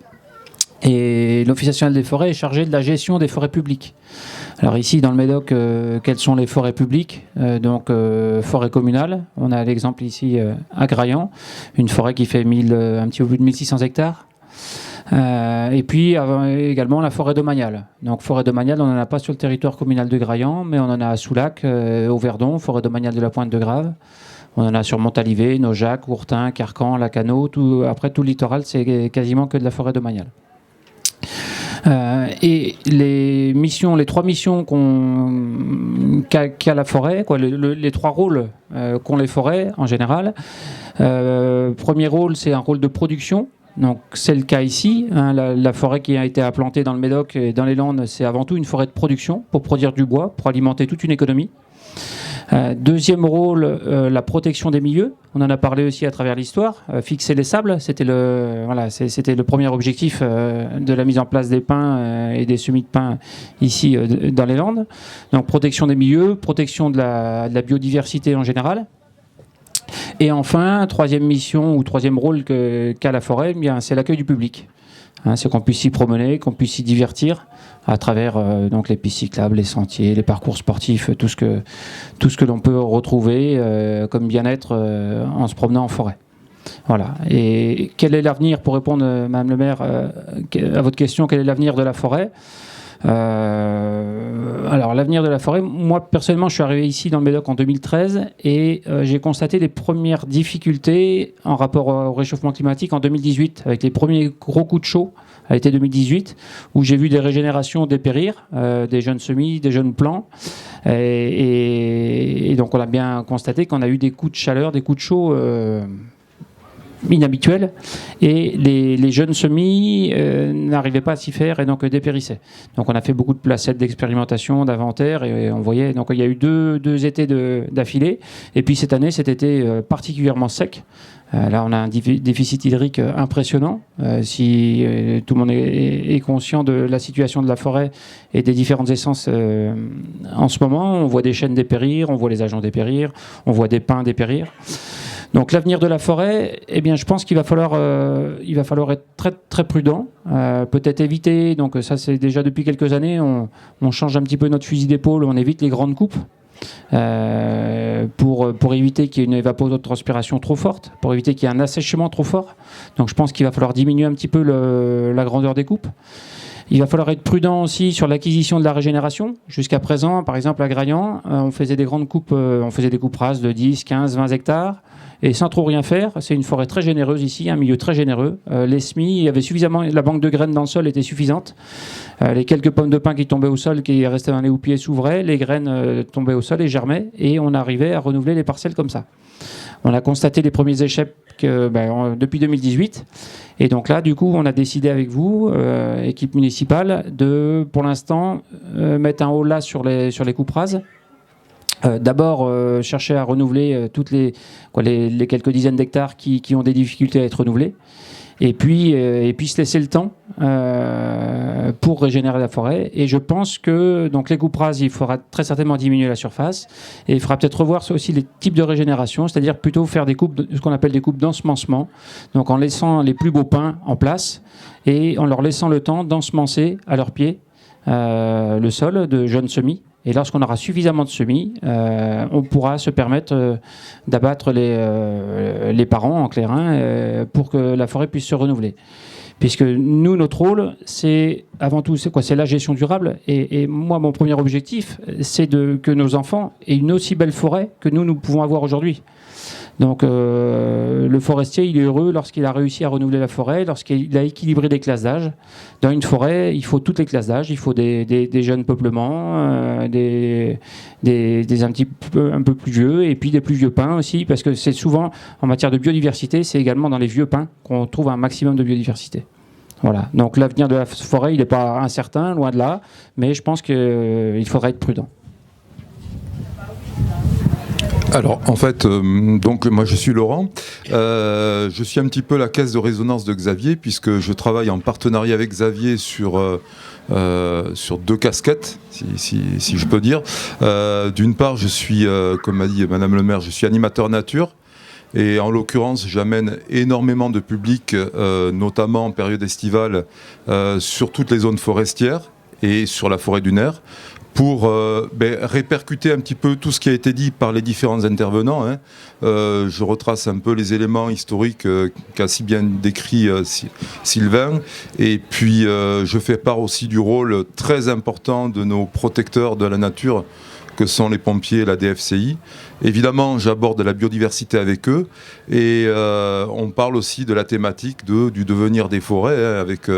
Et l'Office national des forêts est chargé de la gestion des forêts publiques. Alors ici, dans le Médoc, quelles sont les forêts publiques? Donc forêt communale, on a l'exemple ici à Graillan, une forêt qui fait un petit peu plus de 1600 hectares. Et puis également la forêt domaniale. Donc forêt domaniale, on n'en a pas sur le territoire communal de Graillan, mais on en a à Soulac, au Verdon, forêt domaniale de la Pointe de Grave. On en a sur Montalivet, Naujac, Ourtin, Carcan, Lacano. Après tout le littoral, c'est quasiment que de la forêt domaniale. Et les trois missions qu'a la forêt, les trois rôles qu'ont les forêts en général. Premier rôle, c'est un rôle de production. Donc c'est le cas ici. La forêt qui a été implantée dans le Médoc et dans les Landes, c'est avant tout une forêt de production pour produire du bois, pour alimenter toute une économie. Deuxième rôle, la protection des milieux. On en a parlé aussi à travers l'histoire. Fixer les sables, c'était le premier objectif de la mise en place des pins et des semis de pins ici dans les Landes. Donc protection des milieux, protection de la biodiversité en général. Et enfin, troisième mission ou troisième rôle qu'a la forêt, c'est l'accueil du public. C'est qu'on puisse s'y promener, qu'on puisse s'y divertir à travers donc les pistes cyclables, les sentiers, les parcours sportifs, tout ce que l'on peut retrouver comme bien-être en se promenant en forêt. Voilà. Et quel est l'avenir, pour répondre, Madame le maire, à votre question, quel est l'avenir de la forêt ? Alors l'avenir de la forêt, moi personnellement je suis arrivé ici dans le Médoc en 2013 et j'ai constaté les premières difficultés en rapport au réchauffement climatique en 2018 avec les premiers gros coups de chaud à l'été 2018 où j'ai vu des régénérations dépérir, des jeunes semis, des jeunes plants et donc on a bien constaté qu'on a eu des coups de chaleur, des coups de chaud inhabituel et les jeunes semis n'arrivaient pas à s'y faire et donc dépérissaient. Donc on a fait beaucoup de placettes d'expérimentation, d'inventaire et on voyait, donc il y a eu deux étés d'affilée et puis cette année, cet été particulièrement sec. Là on a un déficit hydrique impressionnant. Si tout le monde est conscient de la situation de la forêt et des différentes essences en ce moment, on voit des chênes dépérir, on voit les ajoncs dépérir, on voit des pins dépérir. Donc l'avenir de la forêt, eh bien, je pense qu'il va falloir être très très prudent, peut-être éviter. Donc ça, c'est déjà depuis quelques années, on change un petit peu notre fusil d'épaule, on évite les grandes coupes pour éviter qu'il y ait une évapotranspiration trop forte, pour éviter qu'il y ait un assèchement trop fort. Donc je pense qu'il va falloir diminuer un petit peu la grandeur des coupes. Il va falloir être prudent aussi sur l'acquisition de la régénération. Jusqu'à présent, par exemple à Graillan, on faisait des grandes coupes, on faisait des coupes rases de 10, 15, 20 hectares. Et sans trop rien faire, c'est une forêt très généreuse ici, un milieu très généreux. Les semis, il y avait suffisamment, la banque de graines dans le sol était suffisante. Les quelques pommes de pin qui tombaient au sol, qui restaient dans les houppiers s'ouvraient, les graines tombaient au sol et germaient, et on arrivait à renouveler les parcelles comme ça. On a constaté les premiers échecs depuis 2018. Et donc là, du coup, on a décidé avec vous, équipe municipale, de, pour l'instant, mettre un haut là sur les coupes rases. D'abord, chercher à renouveler toutes les quelques dizaines d'hectares qui ont des difficultés à être renouvelés. Et puis se laisser le temps pour régénérer la forêt. Et je pense que donc les coupes rases, il faudra très certainement diminuer la surface. Et il faudra peut-être revoir aussi les types de régénération, c'est-à-dire plutôt faire des coupes, ce qu'on appelle des coupes d'ensemencement. Donc en laissant les plus beaux pins en place et en leur laissant le temps d'ensemencer à leurs pieds le sol de jeunes semis. Et lorsqu'on aura suffisamment de semis, on pourra se permettre d'abattre les parents en clairin pour que la forêt puisse se renouveler. Puisque nous, notre rôle, c'est avant tout, c'est la gestion durable. Et moi, mon premier objectif, c'est que nos enfants aient une aussi belle forêt que nous pouvons avoir aujourd'hui. Donc le forestier, il est heureux lorsqu'il a réussi à renouveler la forêt, lorsqu'il a équilibré des classes d'âge. Dans une forêt, il faut toutes les classes d'âge, il faut des jeunes peuplements, des un peu plus vieux, et puis des plus vieux pins aussi, parce que c'est souvent, en matière de biodiversité, c'est également dans les vieux pins qu'on trouve un maximum de biodiversité. Voilà. Donc l'avenir de la forêt, il n'est pas incertain, loin de là, mais je pense qu'il faudra être prudent. Alors en fait, donc moi je suis Laurent, je suis un petit peu la caisse de résonance de Xavier puisque je travaille en partenariat avec Xavier sur deux casquettes, si je peux dire. D'une part, je suis, comme m'a dit Madame le maire, je suis animateur nature. Et en l'occurrence, j'amène énormément de public, notamment en période estivale, sur toutes les zones forestières et sur la forêt dunaire, pour répercuter un petit peu tout ce qui a été dit par les différents intervenants. Je retrace un peu les éléments historiques qu'a si bien décrit Sylvain. Et puis, je fais part aussi du rôle très important de nos protecteurs de la nature, que sont les pompiers et la DFCI. Évidemment, j'aborde la biodiversité avec eux et on parle aussi de la thématique du devenir des forêts. Avec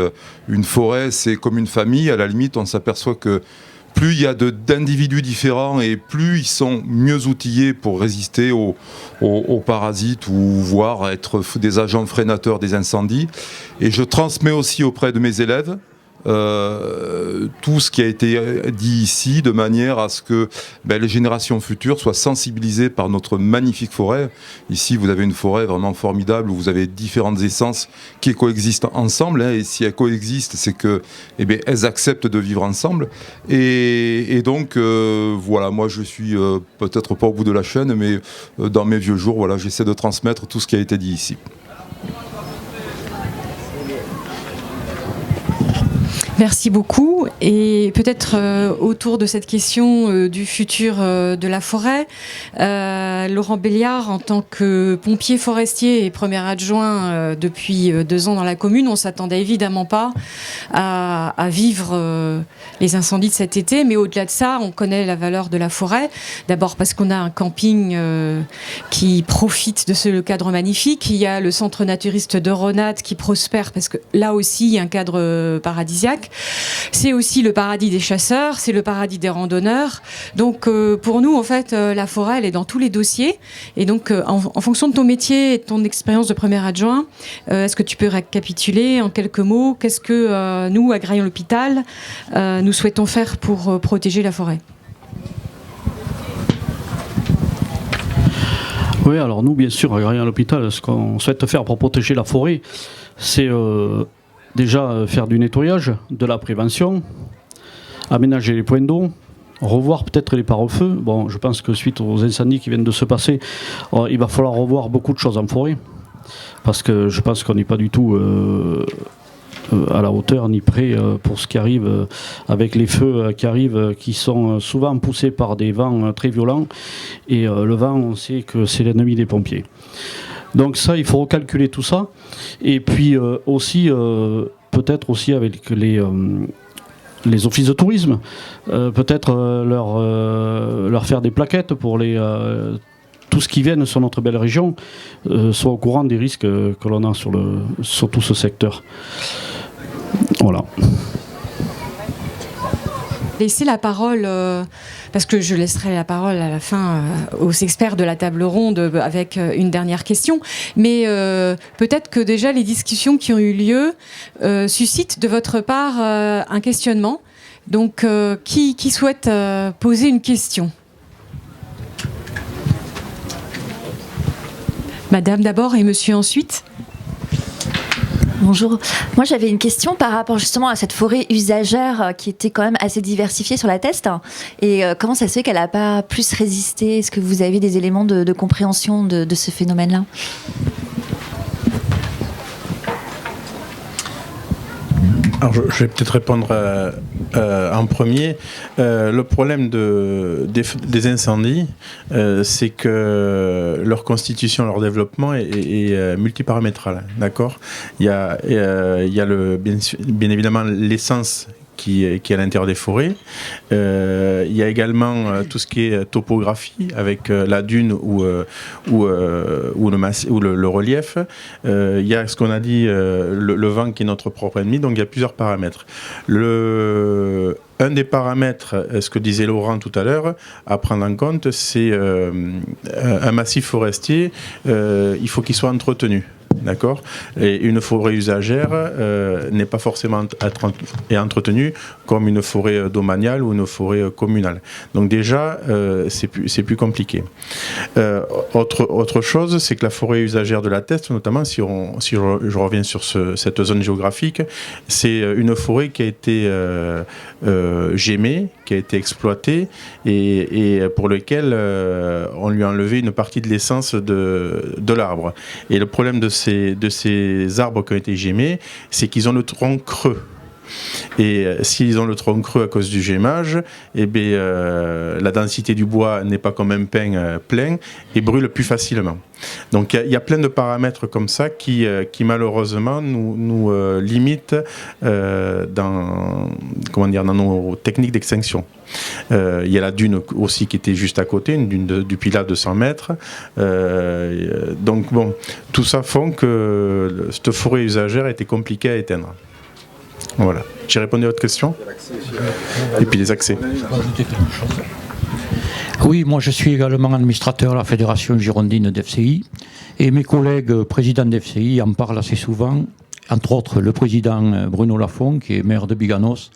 une forêt, c'est comme une famille. À la limite, on s'aperçoit que plus il y a d'individus différents et plus ils sont mieux outillés pour résister aux parasites ou voire être des agents freinateurs des incendies. Et je transmets aussi auprès de mes élèves tout ce qui a été dit ici, de manière à ce que les générations futures soient sensibilisées par notre magnifique forêt. Ici, vous avez une forêt vraiment formidable où vous avez différentes essences qui coexistent ensemble. Et si elles coexistent, c'est que elles acceptent de vivre ensemble. Et donc, voilà, moi je suis peut-être pas au bout de la chaîne, mais dans mes vieux jours, voilà, j'essaie de transmettre tout ce qui a été dit ici. Merci beaucoup. Et peut-être autour de cette question du futur de la forêt, Laurent Béliard, en tant que pompier forestier et premier adjoint depuis 2 ans dans la commune, on ne s'attendait évidemment pas à vivre les incendies de cet été. Mais au-delà de ça, on connaît la valeur de la forêt. D'abord parce qu'on a un camping qui profite de ce cadre magnifique. Il y a le centre naturiste de Ronade qui prospère parce que là aussi, il y a un cadre paradisiaque. C'est aussi le paradis des chasseurs, c'est le paradis des randonneurs. Donc pour nous, en fait, la forêt, elle est dans tous les dossiers. Et donc, en fonction de ton métier et de ton expérience de premier adjoint, est-ce que tu peux récapituler en quelques mots qu'est-ce que nous, à Graillon-l'Hôpital, nous souhaitons faire pour protéger la forêt ? Oui, alors nous, bien sûr, à Graillon-l'Hôpital, ce qu'on souhaite faire pour protéger la forêt, c'est déjà faire du nettoyage, de la prévention, aménager les points d'eau, revoir peut-être les pare-feux. Bon, je pense que suite aux incendies qui viennent de se passer, il va falloir revoir beaucoup de choses en forêt, parce que je pense qu'on n'est pas du tout à la hauteur ni prêt pour ce qui arrive avec les feux qui arrivent, qui sont souvent poussés par des vents très violents. Et le vent, on sait que c'est l'ennemi des pompiers. Donc ça, il faut recalculer tout ça. Et puis aussi, peut-être aussi avec les offices de tourisme, peut-être leur faire des plaquettes pour tous ceux qui viennent sur notre belle région soient au courant des risques que l'on a sur tout ce secteur. Voilà. Laisser la parole, parce que je laisserai la parole à la fin aux experts de la table ronde avec une dernière question, mais peut-être que déjà les discussions qui ont eu lieu suscitent de votre part un questionnement. Donc, qui souhaite poser une question ? Madame d'abord et monsieur ensuite. Bonjour. Moi, j'avais une question par rapport justement à cette forêt usagère qui était quand même assez diversifiée sur la Teste. Et comment ça se fait qu'elle n'a pas plus résisté ? Est-ce que vous avez des éléments de compréhension de ce phénomène-là ? Alors, je vais peut-être répondre en premier. Le problème des incendies, c'est que leur constitution, leur développement est multiparamétral. D'accord ? Il y a bien évidemment l'essence qui est à l'intérieur des forêts. Il y a également tout ce qui est topographie avec la dune ou le relief. Il y a ce qu'on a dit, le vent qui est notre propre ennemi. Donc il y a plusieurs paramètres. Un des paramètres, ce que disait Laurent tout à l'heure, à prendre en compte, c'est un massif forestier, il faut qu'il soit entretenu. D'accord ? Et une forêt usagère n'est pas forcément entretenue comme une forêt domaniale ou une forêt communale. Donc déjà, c'est plus compliqué. Autre chose, c'est que la forêt usagère de la Teste, notamment si je reviens sur cette zone géographique, c'est une forêt qui a été gémée, qui a été exploitée et pour lequel on lui a enlevé une partie de l'essence de l'arbre. Et le problème de ces arbres qui ont été gémés, c'est qu'ils ont le tronc creux. Et s'ils ont le tronc creux à cause du gémage, la densité du bois n'est pas comme un pain plein et brûle plus facilement. Donc il y a plein de paramètres comme ça qui malheureusement nous limitent dans nos techniques d'extinction. Il y a la dune aussi qui était juste à côté, une dune du Pilat de 100 mètres. Donc bon, tout ça font que cette forêt usagère était compliquée à éteindre. Voilà. J'ai répondu à votre question. Et puis les accès. Oui, moi je suis également administrateur à la Fédération girondine d'FCI et mes collègues présidents d'FCI en parlent assez souvent, entre autres le président Bruno Lafont qui est maire de Biganos,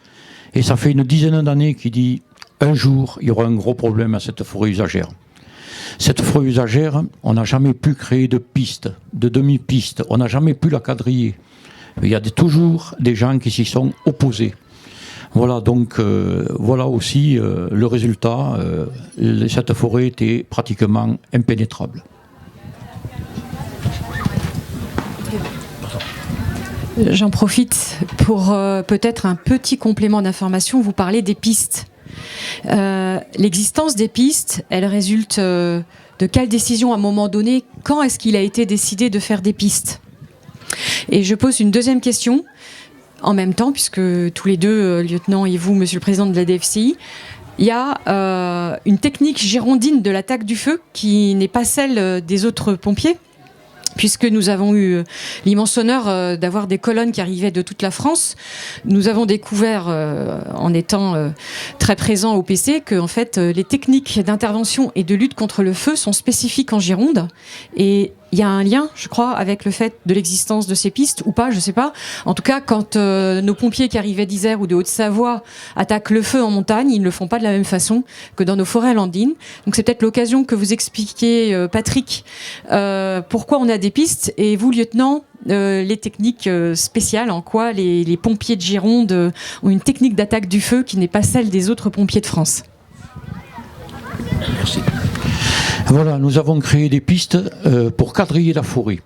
et ça fait une dizaine d'années qu'il dit un jour il y aura un gros problème à cette forêt usagère. Cette forêt usagère, on n'a jamais pu créer de piste, de demi-piste, on n'a jamais pu la quadriller. Il y a toujours des gens qui s'y sont opposés. Voilà, donc voilà aussi le résultat. Cette forêt était pratiquement impénétrable. J'en profite pour peut-être un petit complément d'information. Vous parlez des pistes. L'existence des pistes, elle résulte de quelle décision à un moment donné? Quand est-ce qu'il a été décidé de faire des pistes? Et je pose une deuxième question en même temps, puisque tous les deux, lieutenant et vous, monsieur le président de la DFCI, il y a une technique girondine de l'attaque du feu qui n'est pas celle des autres pompiers, puisque nous avons eu l'immense honneur d'avoir des colonnes qui arrivaient de toute la France. Nous avons découvert, en étant très présents au PC, que en fait, les techniques d'intervention et de lutte contre le feu sont spécifiques en Gironde. Et il y a un lien, je crois, avec le fait de l'existence de ces pistes, ou pas, je sais pas. En tout cas, quand nos pompiers qui arrivaient d'Isère ou de Haute-Savoie attaquent le feu en montagne, ils ne le font pas de la même façon que dans nos forêts landines. Donc c'est peut-être l'occasion que vous expliquiez, Patrick, pourquoi on a des pistes, et vous, lieutenant, les techniques spéciales, en quoi les pompiers de Gironde ont une technique d'attaque du feu qui n'est pas celle des autres pompiers de France. Merci. Voilà, nous avons créé des pistes pour quadriller la forêt.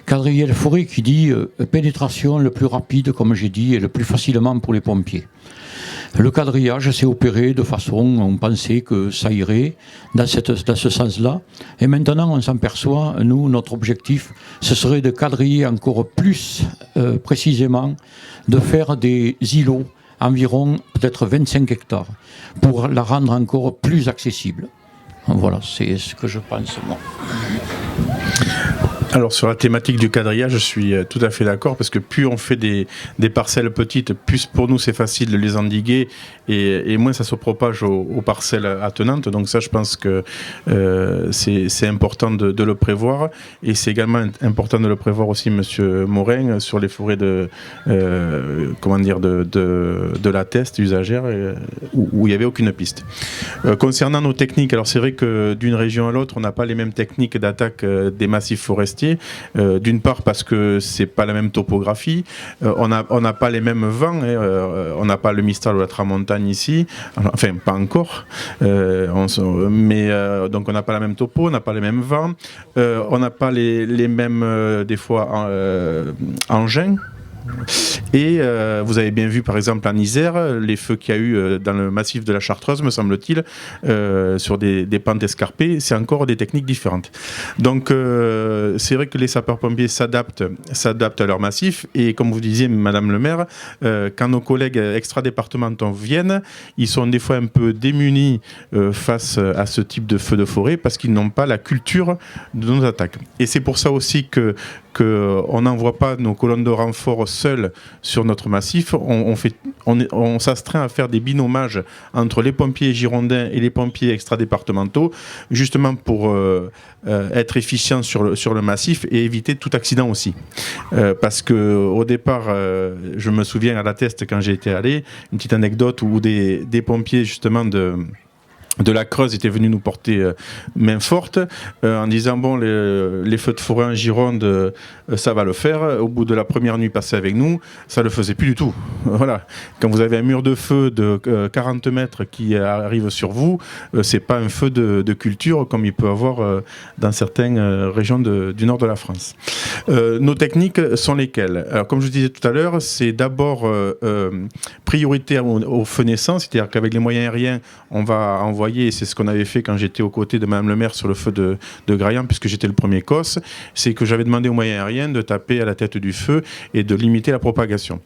Quadriller la forêt qui dit pénétration le plus rapide, comme j'ai dit, et le plus facilement pour les pompiers. Le quadrillage s'est opéré de façon, on pensait que ça irait dans ce sens-là. Et maintenant, on s'en perçoit, nous, notre objectif, ce serait de quadriller encore plus précisément, de faire des îlots, environ peut-être 25 hectares, pour la rendre encore plus accessible. Voilà, c'est ce que je pense, moi. Alors sur la thématique du quadrillage, je suis tout à fait d'accord, parce que plus on fait des parcelles petites, plus pour nous c'est facile de les endiguer et moins ça se propage aux parcelles attenantes. Donc ça, je pense que c'est important de le prévoir, et c'est également important de le prévoir aussi, monsieur Morin, sur les forêts de la Teste usagère où il n'y avait aucune piste. Concernant nos techniques, alors c'est vrai que d'une région à l'autre, on n'a pas les mêmes techniques d'attaque des massifs forestiers. D'une part parce que c'est pas la même topographie, on n'a pas les mêmes vents, on n'a pas le Mistral ou la Tramontane ici, enfin pas encore, donc on n'a pas la même topo, on n'a pas les mêmes vents, on n'a pas les mêmes des fois engins. Et vous avez bien vu par exemple en Isère les feux qu'il y a eu dans le massif de la Chartreuse, me semble-t-il, sur des pentes escarpées, c'est encore des techniques différentes. Donc c'est vrai que les sapeurs-pompiers s'adaptent à leur massif, et comme vous disiez, Madame le maire, quand nos collègues extra-départementaux viennent, ils sont des fois un peu démunis face à ce type de feux de forêt, parce qu'ils n'ont pas la culture de nos attaques. Et c'est pour ça aussi qu'on n'envoie pas nos colonnes de renfort seules sur notre massif. On s'astreint à faire des binomages entre les pompiers girondins et les pompiers extra-départementaux, justement pour être efficient sur le massif et éviter tout accident aussi. Parce qu'au départ, je me souviens à la Teste, quand j'ai été allé, une petite anecdote où des pompiers justement de la Creuse étaient venus nous porter main forte en disant bon, les feux de forêt en Gironde, ça va le faire. Au bout de la première nuit passée avec nous, ça le faisait plus du tout. Voilà. Quand vous avez un mur de feu de 40 mètres qui arrive sur vous, c'est pas un feu de culture comme il peut avoir dans certaines régions du nord de la France. Nos techniques sont lesquelles? Alors, comme je disais tout à l'heure, c'est d'abord priorité au feu naissant, c'est-à-dire qu'avec les moyens aériens, on va envoyer d'envoyer, et c'est ce qu'on avait fait quand j'étais aux côtés de Madame le maire sur le feu de Graillan, puisque j'étais le premier COS, c'est que j'avais demandé aux moyens aériens de taper à la tête du feu et de limiter la propagation.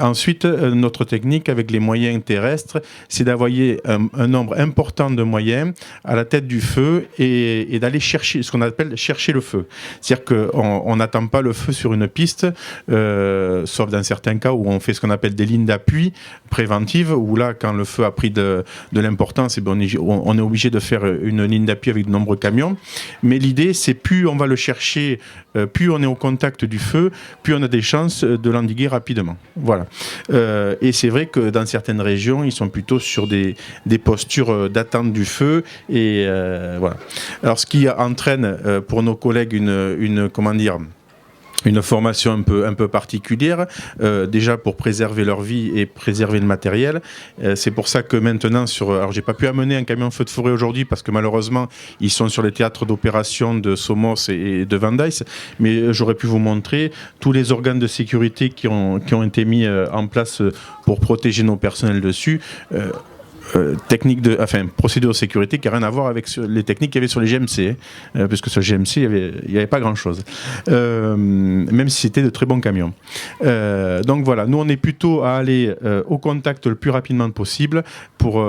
Ensuite, notre technique avec les moyens terrestres, c'est d'envoyer un nombre important de moyens à la tête du feu et d'aller chercher ce qu'on appelle chercher le feu. C'est-à-dire qu'on n'attend pas le feu sur une piste, sauf dans certains cas où on fait ce qu'on appelle des lignes d'appui préventives, où là, quand le feu a pris de l'importance, on est obligé de faire une ligne d'appui avec de nombreux camions. Mais l'idée, c'est plus on va le chercher, plus on est au contact du feu, plus on a des chances de l'endiguer rapidement. Voilà. Et c'est vrai que dans certaines régions, ils sont plutôt sur des postures d'attente du feu. Et voilà. Alors, ce qui entraîne pour nos collègues une formation un peu particulière, déjà pour préserver leur vie et préserver le matériel. C'est pour ça que maintenant, alors j'ai pas pu amener un camion feu de forêt aujourd'hui parce que malheureusement, ils sont sur les théâtres d'opération de Somos et de Vandyce, mais j'aurais pu vous montrer tous les organes de sécurité qui ont été mis en place pour protéger nos personnels dessus. Procédure de sécurité qui n'a rien à voir avec les techniques qu'il y avait sur les GMC, puisque sur le GMC, il n'y avait pas grand-chose, même si c'était de très bons camions. Donc voilà, nous on est plutôt à aller au contact le plus rapidement possible pour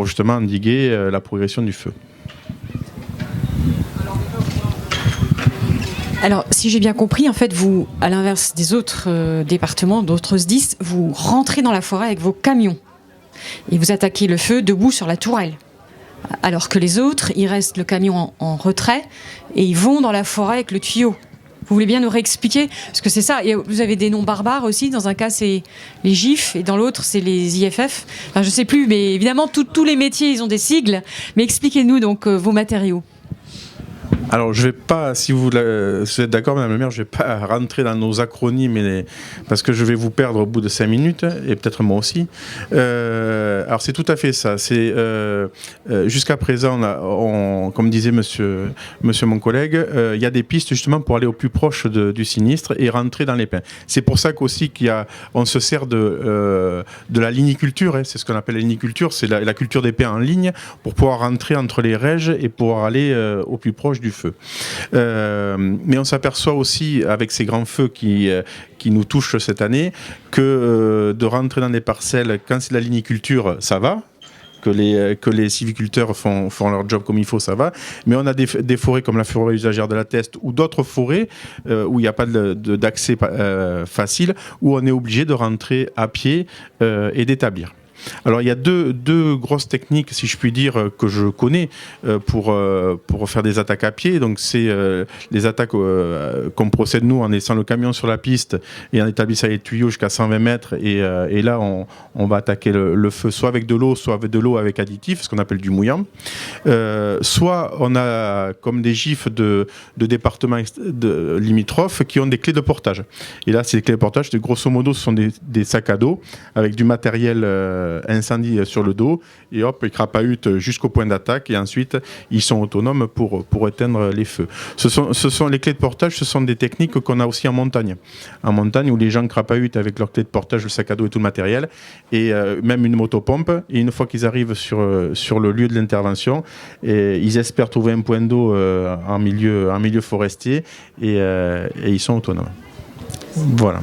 justement endiguer la progression du feu. Alors, si j'ai bien compris, en fait, vous, à l'inverse des autres départements, d'autres SDIS, vous rentrez dans la forêt avec vos camions. Et vous attaquez le feu debout sur la tourelle. Alors que les autres, ils restent le camion en retrait et ils vont dans la forêt avec le tuyau. Vous voulez bien nous réexpliquer? Parce que c'est ça, et vous avez des noms barbares aussi. Dans un cas, c'est les GIF et dans l'autre, c'est les IFF. Enfin, je ne sais plus, mais évidemment, tous les métiers, ils ont des sigles. Mais expliquez-nous donc vos matériaux. Alors, je ne vais pas, si vous êtes d'accord, Madame le maire, je ne vais pas rentrer dans nos acronymes parce que je vais vous perdre au bout de 5 minutes, et peut-être moi aussi. Alors, c'est tout à fait ça. Jusqu'à présent, comme disait monsieur mon collègue, il y a des pistes justement pour aller au plus proche du sinistre et rentrer dans les pins. C'est pour ça qu'aussi on se sert de la liniculture, c'est ce qu'on appelle la liniculture, c'est la culture des pins en ligne, pour pouvoir rentrer entre les raiges et pouvoir aller au plus proche du feu. Mais on s'aperçoit aussi avec ces grands feux qui nous touchent cette année que de rentrer dans des parcelles, quand c'est de la liniculture, ça va. Que les sylviculteurs font leur job comme il faut, ça va. Mais on a des forêts comme la forêt usagère de la Teste ou d'autres forêts où il n'y a pas d'accès facile, où on est obligé de rentrer à pied et d'établir. Alors il y a deux grosses techniques, si je puis dire, que je connais pour faire des attaques à pied. Donc c'est les attaques qu'on procède nous en laissant le camion sur la piste et en établissant les tuyaux jusqu'à 120 mètres. Et là on va attaquer le feu soit avec de l'eau, soit avec de l'eau avec additif, ce qu'on appelle du mouillant. Soit on a comme des gifs de départements limitrophes qui ont des clés de portage. Et là ces clés de portage, grosso modo, ce sont des sacs à dos avec du matériel incendie sur le dos et hop, ils crapahutent jusqu'au point d'attaque et ensuite ils sont autonomes pour éteindre les feux. Ce sont les clés de portage, ce sont des techniques qu'on a aussi en montagne où les gens crapahutent avec leurs clés de portage, le sac à dos et tout le matériel et même une motopompe, et une fois qu'ils arrivent sur le lieu de l'intervention, ils espèrent trouver un point d'eau en milieu forestier et ils sont autonomes. Voilà.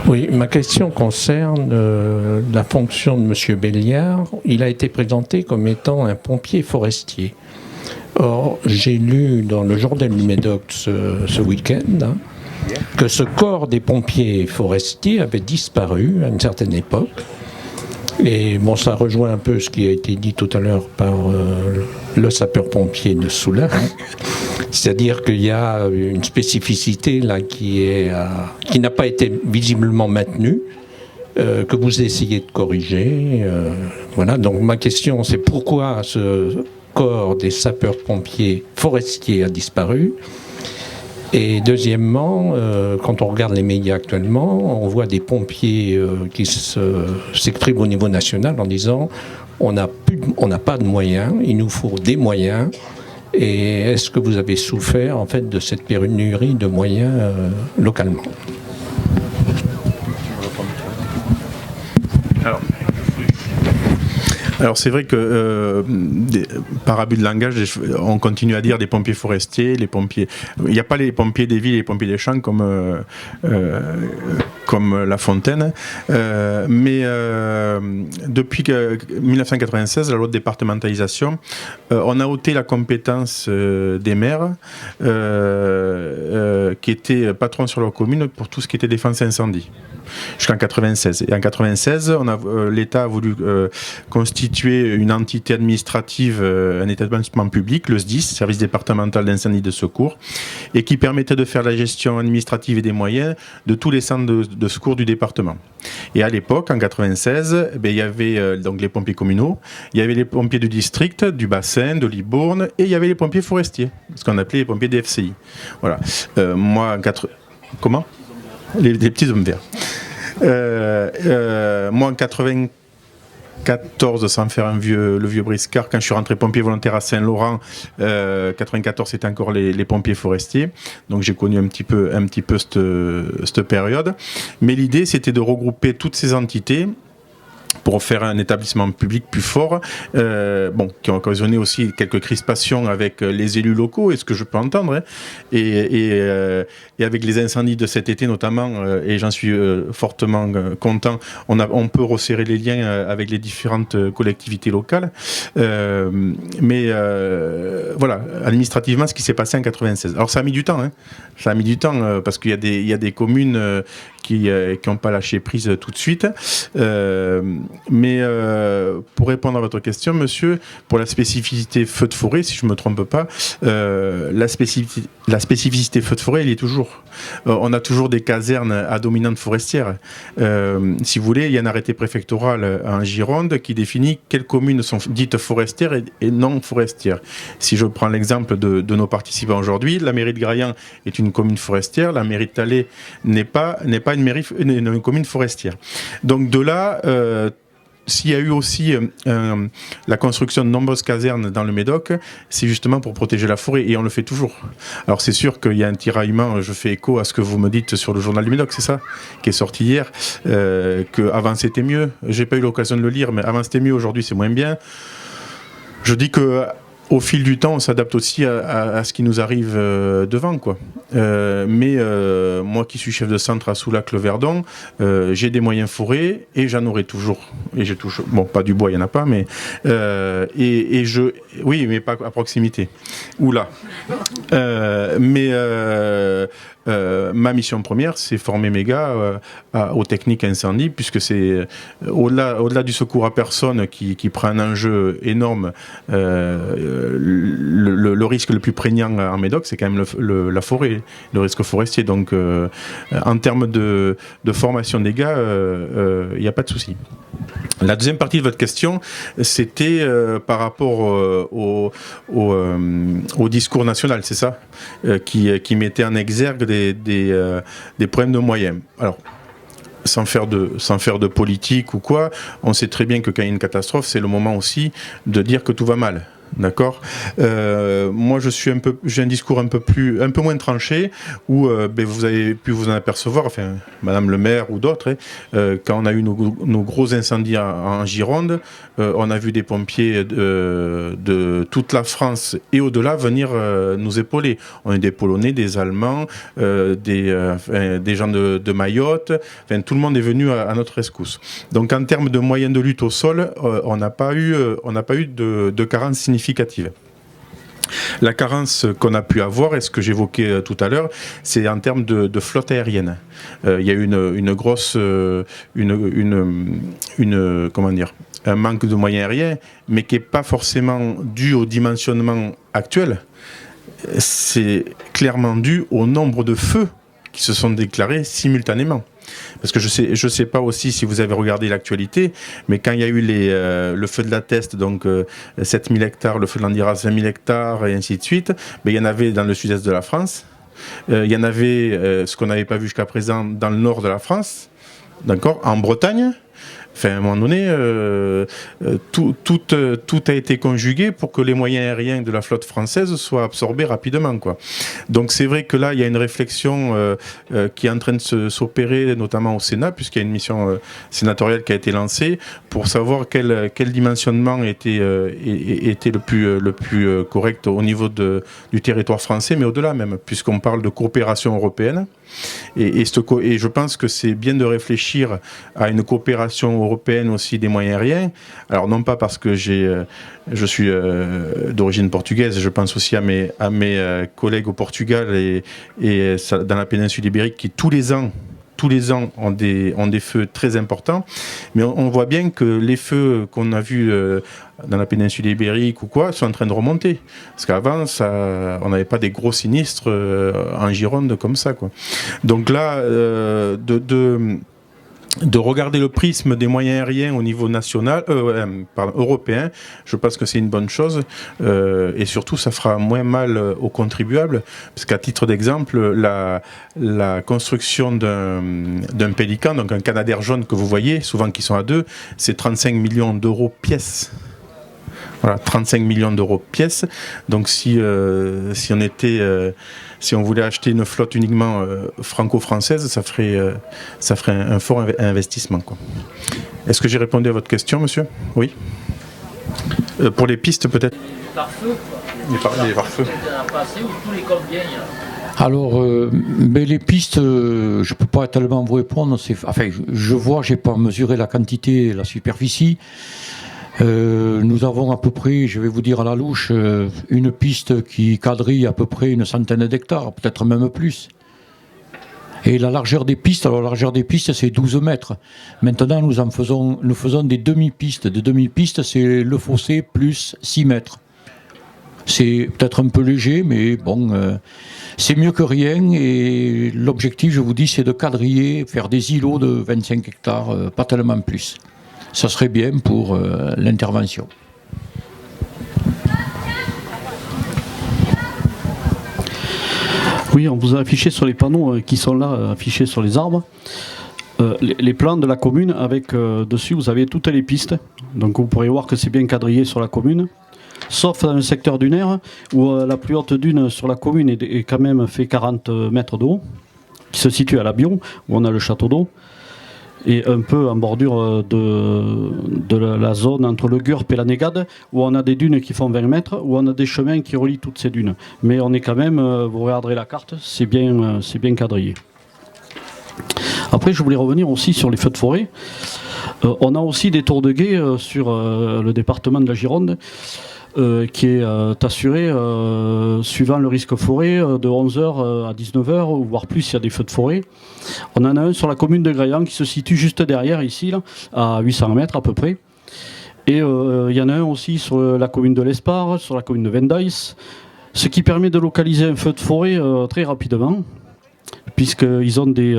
Oui, ma question concerne la fonction de M. Béliard. Il a été présenté comme étant un pompier forestier. Or, j'ai lu dans le journal du Médoc ce week-end que ce corps des pompiers forestiers avait disparu à une certaine époque. Et bon, ça rejoint un peu ce qui a été dit tout à l'heure par le sapeur-pompier de Soulain. C'est-à-dire qu'il y a une spécificité là qui n'a pas été visiblement maintenue, que vous essayez de corriger. Voilà. Donc ma question, c'est pourquoi ce corps des sapeurs-pompiers forestiers a disparu? Et deuxièmement, quand on regarde les médias actuellement, on voit des pompiers qui s'expriment au niveau national en disant on n'a pas de moyens, il nous faut des moyens. Et est-ce que vous avez souffert en fait de cette pénurie de moyens localement? Alors c'est vrai que par abus de langage, on continue à dire des pompiers forestiers, les pompiers. Il n'y a pas les pompiers des villes et les pompiers des champs comme La Fontaine, mais depuis 1996, la loi de départementalisation, on a ôté la compétence des maires qui étaient patrons sur leur commune pour tout ce qui était défense incendie. Jusqu'en 96. Et en 96, l'État a voulu constituer une entité administrative, un établissement public, le SDIS, Service départemental d'incendie et de secours, et qui permettait de faire la gestion administrative et des moyens de tous les centres de secours du département. Et à l'époque, en 96, il y avait donc les pompiers communaux, il y avait les pompiers du district, du bassin, de Libourne, et il y avait les pompiers forestiers, ce qu'on appelait les pompiers DFCI. Voilà. Comment ? Les petits hommes verts. Moi, en 94, sans faire le vieux briscard, quand je suis rentré pompier volontaire à Saint-Laurent, 94, c'était encore les pompiers forestiers. Donc j'ai connu un petit peu cette période. Mais l'idée, c'était de regrouper toutes ces entités pour faire un établissement public plus fort, qui a occasionné aussi quelques crispations avec les élus locaux, et ce que je peux entendre, hein, et avec les incendies de cet été notamment, et j'en suis fortement content, on peut resserrer les liens avec les différentes collectivités locales, mais voilà, administrativement, ce qui s'est passé en 96. Alors ça a mis du temps, parce qu'il y a des communes qui n'ont pas lâché prise tout de suite. Mais pour répondre à votre question, monsieur, pour la spécificité feu de forêt, si je ne me trompe pas, la spécificité feu de forêt, elle y est toujours. On a toujours des casernes à dominante forestière. Si vous voulez, il y a un arrêté préfectoral en Gironde qui définit quelles communes sont dites forestières et non forestières. Si je prends l'exemple de nos participants aujourd'hui, la mairie de Graillan est une commune forestière, la mairie de Thallet n'est pas une commune forestière. Donc de là, s'il y a eu aussi la construction de nombreuses casernes dans le Médoc, c'est justement pour protéger la forêt, et on le fait toujours. Alors c'est sûr qu'il y a un tiraillement, je fais écho à ce que vous me dites sur le journal du Médoc, c'est ça, qui est sorti hier, qu'avant c'était mieux. J'ai pas eu l'occasion de le lire, mais avant c'était mieux, aujourd'hui c'est moins bien. Je dis que au fil du temps, on s'adapte aussi à ce qui nous arrive devant, quoi. Mais moi qui suis chef de centre à Soulac-le-Verdon, j'ai des moyens forêts et j'en aurai toujours. Et j'ai toujours, bon, pas du bois, il n'y en a pas, mais oui, mais pas à proximité. Oula. Ma mission première, c'est former mes gars aux techniques incendie, puisque c'est au-delà du secours à personne qui prend un enjeu énorme. Le risque le plus prégnant en Médoc, c'est quand même la forêt, le risque forestier. Donc, en termes de formation des gars, il n'y a pas de souci. La deuxième partie de votre question, c'était par rapport au discours national, c'est ça, qui mettait en exergue des problèmes de moyens. Alors, sans faire de politique ou quoi, on sait très bien que quand il y a une catastrophe, c'est le moment aussi de dire que tout va mal. D'accord. Moi, j'ai un discours un peu moins tranché, où vous avez pu vous en apercevoir, enfin, Madame le maire ou d'autres, quand on a eu nos gros incendies en Gironde, on a vu des pompiers de toute la France et au-delà venir nous épauler. On a des Polonais, des Allemands, des gens de Mayotte. Enfin, tout le monde est venu à notre rescousse. Donc, en termes de moyens de lutte au sol, on n'a pas eu de carence significative. La carence qu'on a pu avoir, et ce que j'évoquais tout à l'heure, c'est en termes de flotte aérienne. Il y a eu un manque de moyens aériens, mais qui n'est pas forcément dû au dimensionnement actuel. C'est clairement dû au nombre de feux qui se sont déclarés simultanément. Parce que je sais pas aussi si vous avez regardé l'actualité, mais quand il y a eu le feu de la Teste, donc 7000 hectares, le feu de l'Andiras 20 000 hectares, et ainsi de suite, il y en avait dans le sud-est de la France, il y en avait, ce qu'on n'avait pas vu jusqu'à présent, dans le nord de la France, d'accord, en Bretagne, Enfin, à un moment donné, tout a été conjugué pour que les moyens aériens de la flotte française soient absorbés rapidement, quoi. Donc c'est vrai que là, il y a une réflexion qui est en train de s'opérer, notamment au Sénat, puisqu'il y a une mission sénatoriale qui a été lancée pour savoir quel dimensionnement était le plus correct au niveau du territoire français, mais au-delà même, puisqu'on parle de coopération européenne. Et je pense que c'est bien de réfléchir à une coopération européenne aussi des moyens aériens. Alors non pas parce que je suis d'origine portugaise, je pense aussi à mes collègues au Portugal et dans la péninsule ibérique qui tous les ans ont des feux très importants, mais on voit bien que les feux qu'on a vus dans la péninsule ibérique ou quoi sont en train de remonter. Parce qu'avant, on n'avait pas des gros sinistres en Gironde comme ça, quoi. Donc là, de regarder le prisme des moyens aériens au niveau européen, je pense que c'est une bonne chose, et surtout ça fera moins mal aux contribuables, parce qu'à titre d'exemple, la construction d'un Pélican, donc un Canadair jaune que vous voyez, souvent qui sont à deux, c'est 35 millions d'euros pièce. Voilà, 35 millions d'euros pièce. Donc si on voulait acheter une flotte uniquement franco-française, ça ferait un fort investissement, quoi. Est-ce que j'ai répondu à votre question, monsieur ? Oui. Pour les pistes, peut-être ? Les pare-feux, quoi. Les pare-feux. Alors, les pistes, je ne peux pas tellement vous répondre. J'ai pas mesuré la quantité et la superficie. Nous avons à peu près, je vais vous dire à la louche, une piste qui quadrille à peu près une centaine d'hectares, peut-être même plus. Et la largeur des pistes, c'est 12 mètres. Maintenant, nous faisons des demi-pistes. Des demi-pistes, c'est le fossé plus 6 mètres. C'est peut-être un peu léger, mais bon, c'est mieux que rien. Et l'objectif, je vous dis, c'est de quadriller, faire des îlots de 25 hectares, pas tellement plus. Ça serait bien pour l'intervention. Oui, on vous a affiché sur les panneaux qui sont là, affichés sur les arbres, les plans de la commune avec dessus, vous avez toutes les pistes. Donc vous pourrez voir que c'est bien quadrillé sur la commune. Sauf dans le secteur dunaire, où la plus haute dune sur la commune est quand même fait 40 mètres de haut, qui se situe à la Bion, où on a le château d'eau. Et un peu en bordure de la zone entre le Gurp et la Négade, où on a des dunes qui font 20 mètres, où on a des chemins qui relient toutes ces dunes. Mais on est quand même, vous regarderez la carte, c'est bien quadrillé. Après, je voulais revenir aussi sur les feux de forêt. On a aussi des tours de guet sur le département de la Gironde, qui est assuré suivant le risque forêt de 11h à 19h, voire plus s'il y a des feux de forêt. On en a un sur la commune de Graillan qui se situe juste derrière ici, là, à 800 mètres à peu près. Et il y en a un aussi sur la commune de l'Espar, sur la commune de Vendaïs, ce qui permet de localiser un feu de forêt très rapidement, puisqu'ils ont du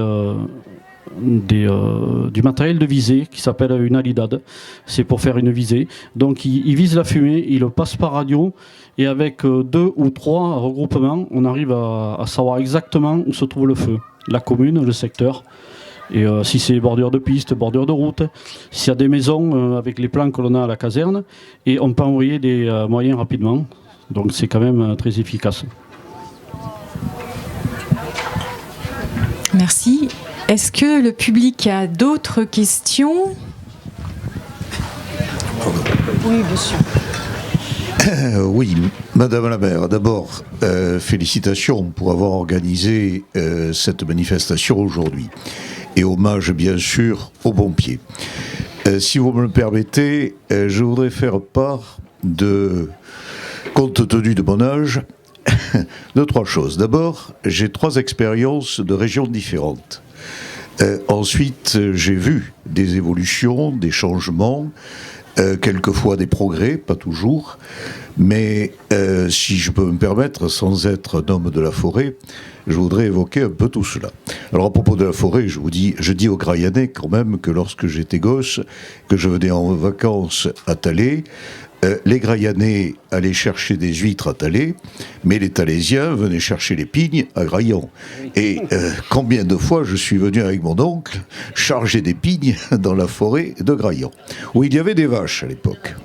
matériel de visée qui s'appelle une alidade. C'est pour faire une visée. Donc ils visent la fumée, ils le passent par radio, et avec 2 ou 3 regroupements, on arrive à savoir exactement où se trouve le feu. La commune, le secteur, et si c'est bordure de piste, bordure de route, s'il y a des maisons avec les plans que l'on a à la caserne, et on peut envoyer des moyens rapidement. Donc c'est quand même très efficace. Merci. Est-ce que le public a d'autres questions ? Oui, monsieur. Oui, Madame la maire, d'abord, félicitations pour avoir organisé cette manifestation aujourd'hui. Et hommage, bien sûr, aux pompiers. Si vous me le permettez, je voudrais faire part compte tenu de mon âge, de 3 choses. D'abord, j'ai 3 expériences de régions différentes. Ensuite, j'ai vu des évolutions, des changements, quelquefois des progrès, pas toujours, mais si je peux me permettre, sans être un homme de la forêt, je voudrais évoquer un peu tout cela. Alors à propos de la forêt, je dis aux Graillanais quand même que lorsque j'étais gosse, que je venais en vacances à Thalès, les Graillanais allaient chercher des huîtres à Thalès, mais les Thalésiens venaient chercher les pignes à Graillon. Et combien de fois je suis venu avec mon oncle charger des pignes dans la forêt de Graillon, où il y avait des vaches à l'époque.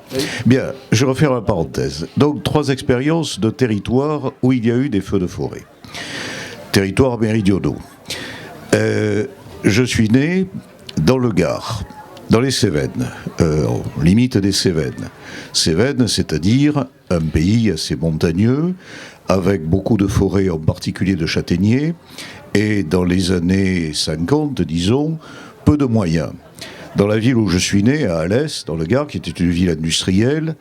Bien, je referme la parenthèse. Donc, 3 expériences de territoire où il y a eu des feux de forêt. Territoires méridionaux. Je suis né dans le Gard, dans les Cévennes, limite des Cévennes. Cévennes, c'est-à-dire un pays assez montagneux, avec beaucoup de forêts, en particulier de châtaigniers, et dans les années 50, disons, peu de moyens. Dans la ville où je suis né, à Alès, dans le Gard, qui était une ville industrielle,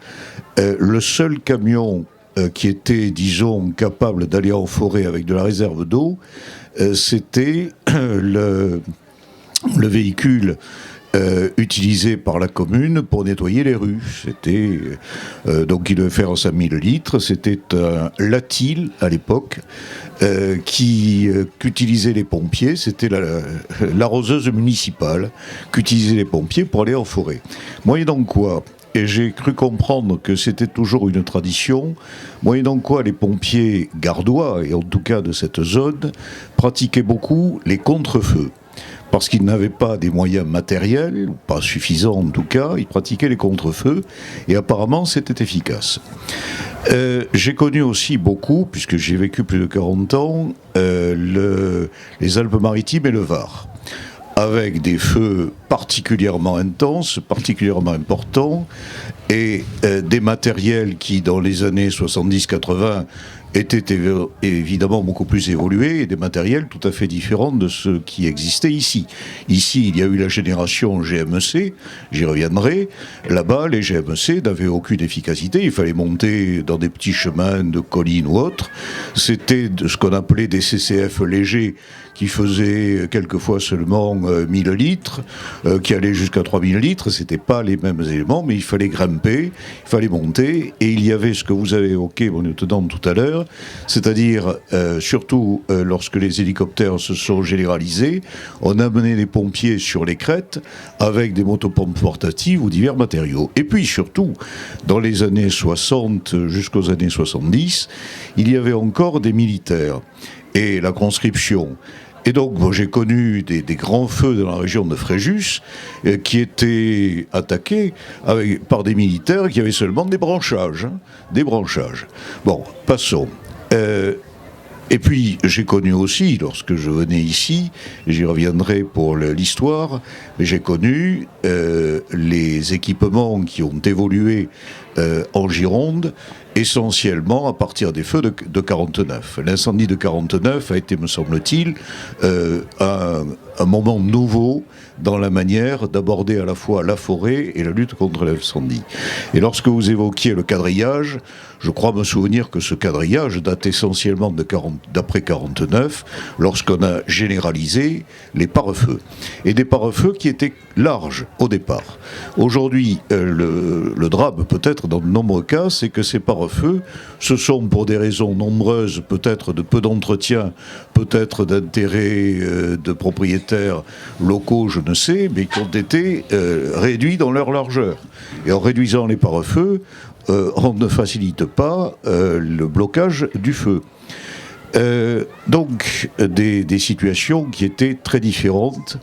le seul camion qui était, disons, capable d'aller en forêt avec de la réserve d'eau, c'était le véhicule utilisé par la commune pour nettoyer les rues. C'était donc il devait faire 5000 litres. C'était un Latil à l'époque qu'utilisaient les pompiers. C'était l'arroseuse municipale qu'utilisaient les pompiers pour aller en forêt. Moyennant quoi, et j'ai cru comprendre que c'était toujours une tradition, moyennant quoi les pompiers gardois, et en tout cas de cette zone, pratiquaient beaucoup les contre-feux. Parce qu'ils n'avaient pas des moyens matériels, ou pas suffisants en tout cas, ils pratiquaient les contre-feux, et apparemment c'était efficace. J'ai connu aussi beaucoup, puisque j'ai vécu plus de 40 ans, les Alpes-Maritimes et le Var, avec des feux particulièrement intenses, particulièrement importants, et des matériels qui, dans les années 70-80, étaient évidemment beaucoup plus évolués, et des matériels tout à fait différents de ceux qui existaient ici. Ici, il y a eu la génération GMC, j'y reviendrai. Là-bas, les GMC n'avaient aucune efficacité, il fallait monter dans des petits chemins de collines ou autres. C'était ce qu'on appelait des CCF légers, qui faisaient quelquefois seulement 1000 litres, qui allaient jusqu'à 3000 litres. C'était pas les mêmes éléments, mais il fallait grimper, il fallait monter, et il y avait ce que vous avez évoqué, mon lieutenant, tout à l'heure, c'est-à-dire, surtout lorsque les hélicoptères se sont généralisés, on amenait les pompiers sur les crêtes avec des motopompes portatives ou divers matériaux. Et puis surtout, dans les années 60 jusqu'aux années 70, il y avait encore des militaires et la conscription. Et donc, j'ai connu des grands feux dans la région de Fréjus qui étaient attaqués par des militaires qui avaient seulement des branchages. Des branchages. Bon, passons. Et puis, j'ai connu aussi, lorsque je venais ici, et j'y reviendrai pour l'histoire, mais j'ai connu les équipements qui ont évolué en Gironde, essentiellement à partir des feux de 49. L'incendie de 49 a été, me semble-t-il, un moment nouveau dans la manière d'aborder à la fois la forêt et la lutte contre l'incendie. Et lorsque vous évoquiez le quadrillage, je crois me souvenir que ce quadrillage date essentiellement d'après 49, lorsqu'on a généralisé les pare-feux. Et des pare-feux qui étaient larges au départ. Aujourd'hui, le drame peut-être dans de nombreux cas, c'est que ces pare-feux, ce sont pour des raisons nombreuses, peut-être de peu d'entretien, peut-être d'intérêt de propriétaires locaux, je ne sais, mais qui ont été réduits dans leur largeur. Et en réduisant les pare-feux, on ne facilite pas le blocage du feu. Donc des situations qui étaient très différentes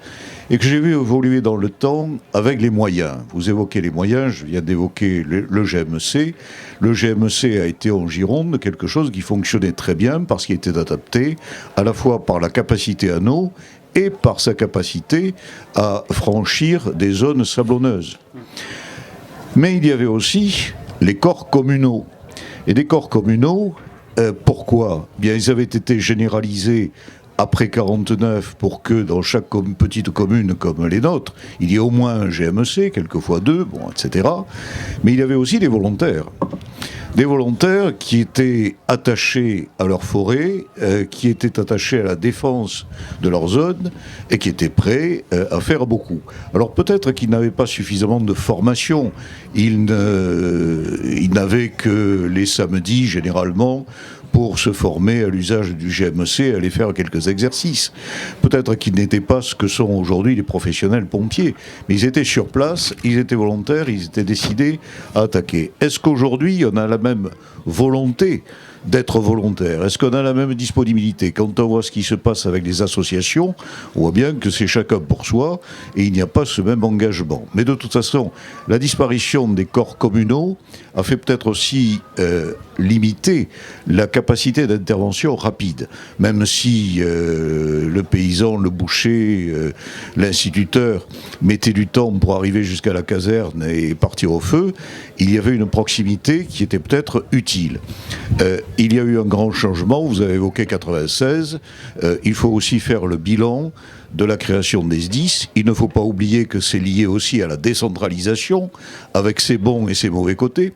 et que j'ai vu évoluer dans le temps avec les moyens. Vous évoquez les moyens, je viens d'évoquer le GMC. Le GMC a été en Gironde quelque chose qui fonctionnait très bien parce qu'il était adapté à la fois par la capacité en eau et par sa capacité à franchir des zones sablonneuses. Mais il y avait aussi les corps communaux. Et des corps communaux, pourquoi ? Bien, ils avaient été généralisés après 49 pour que dans chaque petite commune comme les nôtres, il y ait au moins un GMC, quelquefois deux, bon, etc. Mais il y avait aussi des volontaires. Des volontaires qui étaient attachés à leur forêt, qui étaient attachés à la défense de leur zone et qui étaient prêts à faire beaucoup. Alors peut-être qu'ils n'avaient pas suffisamment de formation. Ils n'avaient que les samedis, généralement, pour se former à l'usage du GMC, aller faire quelques exercices. Peut-être qu'ils n'étaient pas ce que sont aujourd'hui les professionnels pompiers, mais ils étaient sur place, ils étaient volontaires, ils étaient décidés à attaquer. Est-ce qu'aujourd'hui on a la même volonté d'être volontaire? Est-ce qu'on a la même disponibilité? Quand on voit ce qui se passe avec les associations, on voit bien que c'est chacun pour soi et il n'y a pas ce même engagement. Mais de toute façon, la disparition des corps communaux a fait peut-être aussi limiter la capacité d'intervention rapide. Même si le paysan, le boucher, l'instituteur mettaient du temps pour arriver jusqu'à la caserne et partir au feu, il y avait une proximité qui était peut-être utile. Il y a eu un grand changement, vous avez évoqué 96, il faut aussi faire le bilan de la création des SDIS. Il ne faut pas oublier que c'est lié aussi à la décentralisation, avec ses bons et ses mauvais côtés.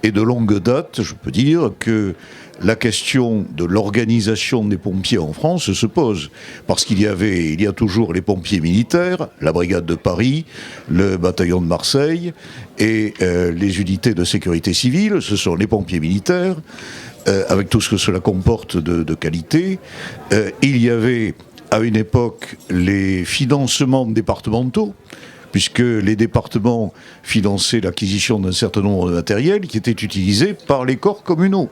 Et de longue date, je peux dire que la question de l'organisation des pompiers en France se pose. Parce il y a toujours les pompiers militaires, la brigade de Paris, le bataillon de Marseille et les unités de sécurité civile, ce sont les pompiers militaires, avec tout ce que cela comporte de qualité. Il y avait à une époque les financements départementaux, puisque les départements finançaient l'acquisition d'un certain nombre de matériels qui étaient utilisés par les corps communaux.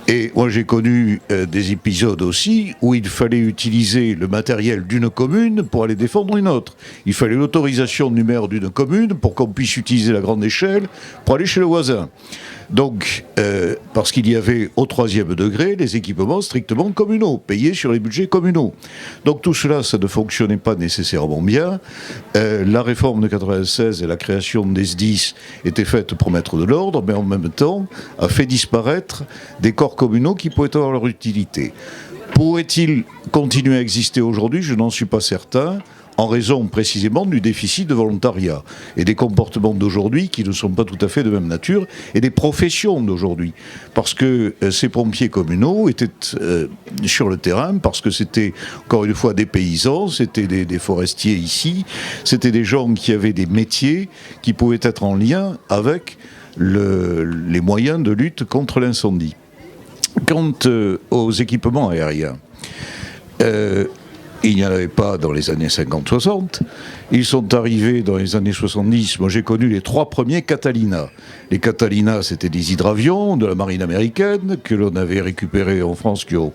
Et moi j'ai connu des épisodes aussi où il fallait utiliser le matériel d'une commune pour aller défendre une autre. Il fallait l'autorisation du maire d'une commune pour qu'on puisse utiliser la grande échelle pour aller chez le voisin. Donc, parce qu'il y avait au 3e degré les équipements strictement communaux, payés sur les budgets communaux. Donc tout cela, ça ne fonctionnait pas nécessairement bien. La réforme de 96 et la création des SDIS étaient faites pour mettre de l'ordre, mais en même temps a fait disparaître des corps communaux qui pouvaient avoir leur utilité. Pourrait-il continuer à exister aujourd'hui? Je n'en suis pas certain, en raison précisément du déficit de volontariat et des comportements d'aujourd'hui qui ne sont pas tout à fait de même nature, et des professions d'aujourd'hui. Parce que ces pompiers communaux étaient sur le terrain, parce que c'était, encore une fois, des paysans, c'était des forestiers ici, c'était des gens qui avaient des métiers qui pouvaient être en lien avec les moyens de lutte contre l'incendie. Quant aux équipements aériens, il n'y en avait pas dans les années 50-60. Ils sont arrivés dans les années 70. Moi, j'ai connu les 3 premiers Catalina. Les Catalina, c'était des hydravions de la marine américaine que l'on avait récupérés en France, qui ont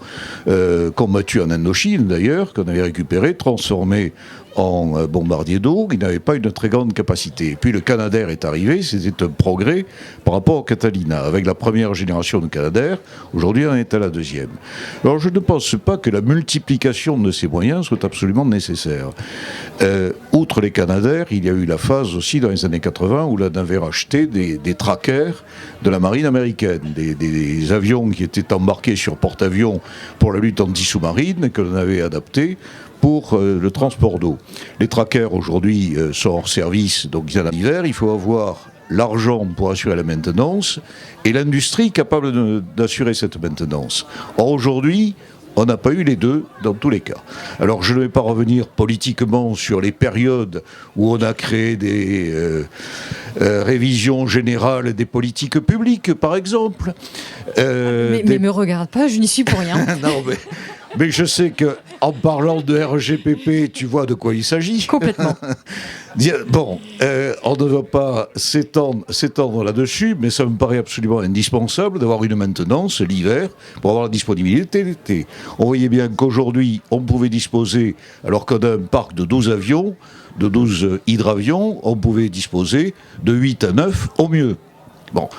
combattu en Indochine d'ailleurs, qu'on avait récupérés, transformés en bombardier d'eau, qui n'avait pas une très grande capacité. Et puis le Canadair est arrivé, c'était un progrès par rapport au Catalina. Avec la première génération de Canadair, aujourd'hui on est à la 2e. Alors je ne pense pas que la multiplication de ces moyens soit absolument nécessaire. Outre les Canadair, il y a eu la phase aussi dans les années 80 où l'on avait racheté des trackers de la marine américaine, des avions qui étaient embarqués sur porte-avions pour la lutte anti-sous-marine, que l'on avait adaptés pour le transport d'eau. Les trackers aujourd'hui sont hors service, donc il y en a l'hiver, il faut avoir l'argent pour assurer la maintenance et l'industrie capable d'assurer cette maintenance. Or aujourd'hui, on n'a pas eu les deux dans tous les cas. Alors je ne vais pas revenir politiquement sur les périodes où on a créé des révisions générales des politiques publiques, par exemple. Mais me regarde pas, je n'y suis pour rien. Non, mais je sais qu'en parlant de RGPP, tu vois de quoi il s'agit. Complètement. Bon, on ne va pas s'étendre là-dessus, mais ça me paraît absolument indispensable d'avoir une maintenance l'hiver pour avoir la disponibilité l'été. On voyait bien qu'aujourd'hui, on pouvait disposer, alors qu'on a un parc de 12 avions, de 12 hydravions, on pouvait disposer de 8 à 9 au mieux. Bon,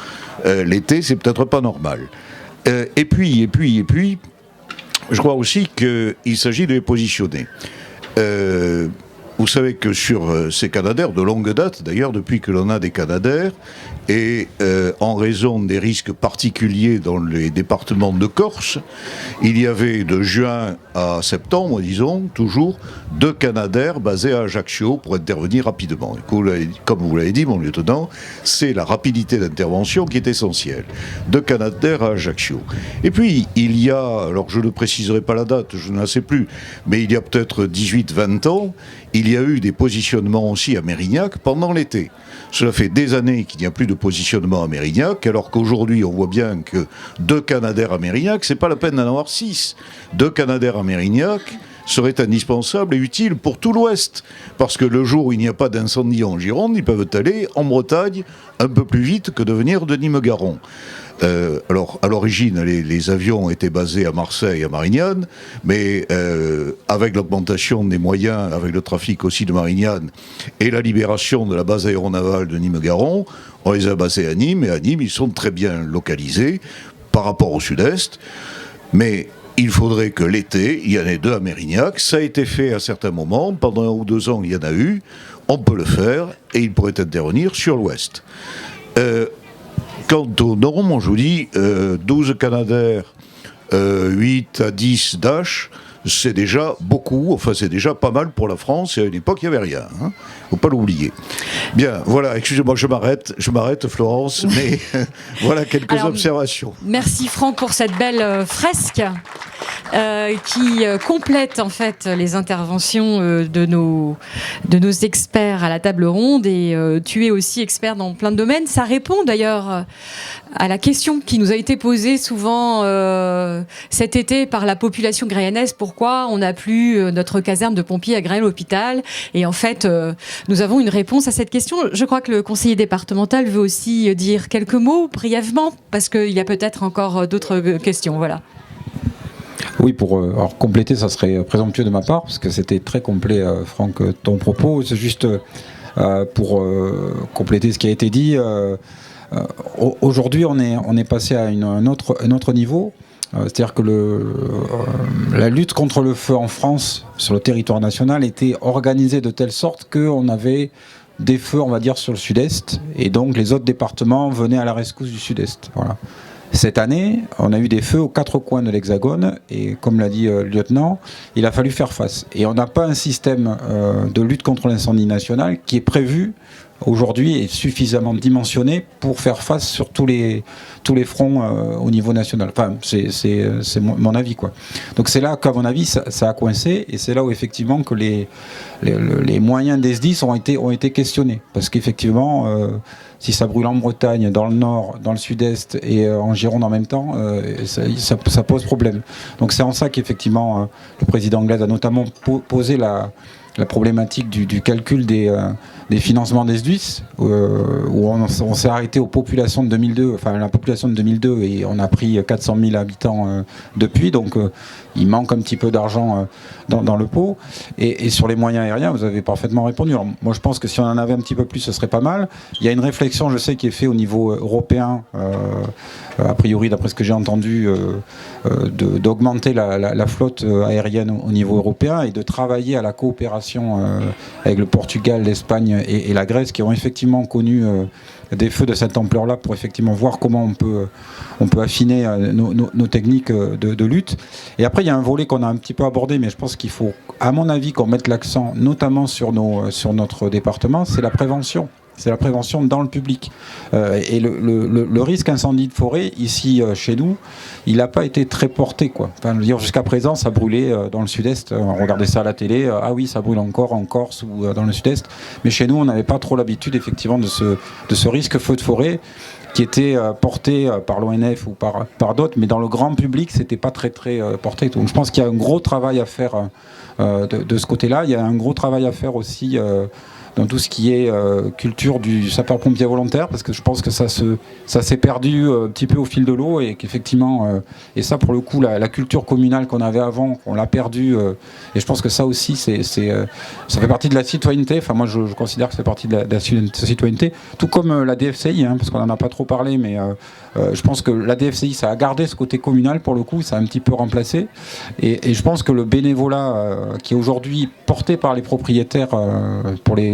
l'été, c'est peut-être pas normal. Et puis, je crois aussi qu'il s'agit de les positionner. Vous savez que sur ces Canadair, de longue date d'ailleurs, depuis que l'on a des Canadair, et en raison des risques particuliers dans les départements de Corse, il y avait de juin à septembre, disons, toujours 2 Canadair basés à Ajaccio pour intervenir rapidement. Et comme vous l'avez dit, mon lieutenant, c'est la rapidité d'intervention qui est essentielle. 2 Canadair à Ajaccio. Et puis, il y a, alors je ne préciserai pas la date, je ne la sais plus, mais il y a peut-être 18-20 ans, il il y a eu des positionnements aussi à Mérignac pendant l'été. Cela fait des années qu'il n'y a plus de positionnement à Mérignac, alors qu'aujourd'hui on voit bien que 2 Canadair à Mérignac, c'est pas la peine d'en avoir 6. 2 Canadair à Mérignac serait indispensable et utile pour tout l'Ouest. Parce que le jour où il n'y a pas d'incendie en Gironde, ils peuvent aller en Bretagne un peu plus vite que de venir de Nîmes-Garons. Alors, à l'origine, les avions étaient basés à Marseille, à Marignane, mais avec l'augmentation des moyens, avec le trafic aussi de Marignane et la libération de la base aéronavale de Nîmes-Garons, on les a basés à Nîmes, et à Nîmes, ils sont très bien localisés par rapport au sud-est. Mais il faudrait que l'été, il y en ait 2 à Mérignac. Ça a été fait à certains moments. Pendant 1 ou 2 ans, il y en a eu. On peut le faire et il pourrait intervenir sur l'Ouest. Quant au nord, moi je vous dis, 12 Canadair, 8 à 10 Dash, c'est déjà beaucoup, enfin c'est déjà pas mal pour la France, et à une époque il n'y avait rien, hein. Faut pas l'oublier. Bien, voilà, excusez-moi, je m'arrête Florence, mais voilà quelques observations. Merci Franck pour cette belle fresque qui complète en fait les interventions de nos experts à la table ronde, et tu es aussi expert dans plein de domaines. Ça répond d'ailleurs à la question qui nous a été posée souvent cet été par la population grayanaise: pourquoi on n'a plus notre caserne de pompiers à Grayon-l'Hôpital? Et en fait, nous avons une réponse à cette question. Je crois que le conseiller départemental veut aussi dire quelques mots brièvement, parce qu'il y a peut-être encore d'autres questions. Voilà. Oui, pour compléter, ça serait présomptueux de ma part, parce que c'était très complet, Franck, ton propos. C'est juste pour compléter ce qui a été dit. Aujourd'hui, on est passé à un autre niveau. C'est-à-dire que la lutte contre le feu en France, sur le territoire national, était organisée de telle sorte qu'on avait des feux, on va dire, sur le sud-est, et donc les autres départements venaient à la rescousse du sud-est. Voilà. Cette année, on a eu des feux aux 4 coins de l'Hexagone, et comme l'a dit le lieutenant, il a fallu faire face. Et on n'a pas un système de lutte contre l'incendie national qui est prévu aujourd'hui et suffisamment dimensionné pour faire face sur tous les fronts au niveau national. Enfin, c'est mon avis, quoi. Donc c'est là qu'à mon avis ça a coincé, et c'est là où effectivement que les moyens des SDIS ont été questionnés, parce qu'effectivement si ça brûle en Bretagne, dans le nord, dans le sud-est et en Gironde en même temps, ça pose problème. Donc c'est en ça qu'effectivement le président Anglaise a notamment posé la problématique du calcul des financements des SDIS, où on s'est arrêté aux populations de 2002, enfin la population de 2002, et on a pris 400 000 habitants depuis, donc il manque un petit peu d'argent dans le pot. Et sur les moyens aériens, vous avez parfaitement répondu. Alors, moi je pense que si on en avait un petit peu plus, ce serait pas mal. Il y a une réflexion, je sais, qui est faite au niveau européen, a priori d'après ce que j'ai entendu, d'augmenter la flotte aérienne au niveau européen, et de travailler à la coopération avec le Portugal, l'Espagne et la Grèce, qui ont effectivement connu des feux de cette ampleur-là, pour effectivement voir comment on peut affiner nos techniques de lutte. Et après, il y a un volet qu'on a un petit peu abordé, mais je pense qu'il faut, à mon avis, qu'on mette l'accent notamment sur notre département, c'est la prévention. C'est la prévention dans le public. Et le risque incendie de forêt, ici, chez nous, il n'a pas été très porté, quoi. Enfin, je veux dire, jusqu'à présent, ça brûlait dans le sud-est. On regardait ça à la télé. Ah oui, ça brûle encore en Corse ou dans le sud-est. Mais chez nous, on n'avait pas trop l'habitude, effectivement, de ce risque feu de forêt qui était porté par l'ONF ou par d'autres. Mais dans le grand public, c'était pas très, très porté. Donc je pense qu'il y a un gros travail à faire de ce côté-là. Il y a un gros travail à faire aussi dans tout ce qui est culture du sapeur-pompier volontaire, parce que je pense que ça s'est perdu un petit peu au fil de l'eau, et qu'effectivement, et ça pour le coup, la culture communale qu'on avait avant, on l'a perdue, et je pense que ça aussi, ça fait partie de la citoyenneté. Enfin, moi je considère que c'est partie de la citoyenneté, tout comme la DFCI, parce qu'on n'en a pas trop parlé, mais je pense que la DFCI, ça a gardé ce côté communal, pour le coup, ça a un petit peu remplacé, et je pense que le bénévolat qui est aujourd'hui porté par les propriétaires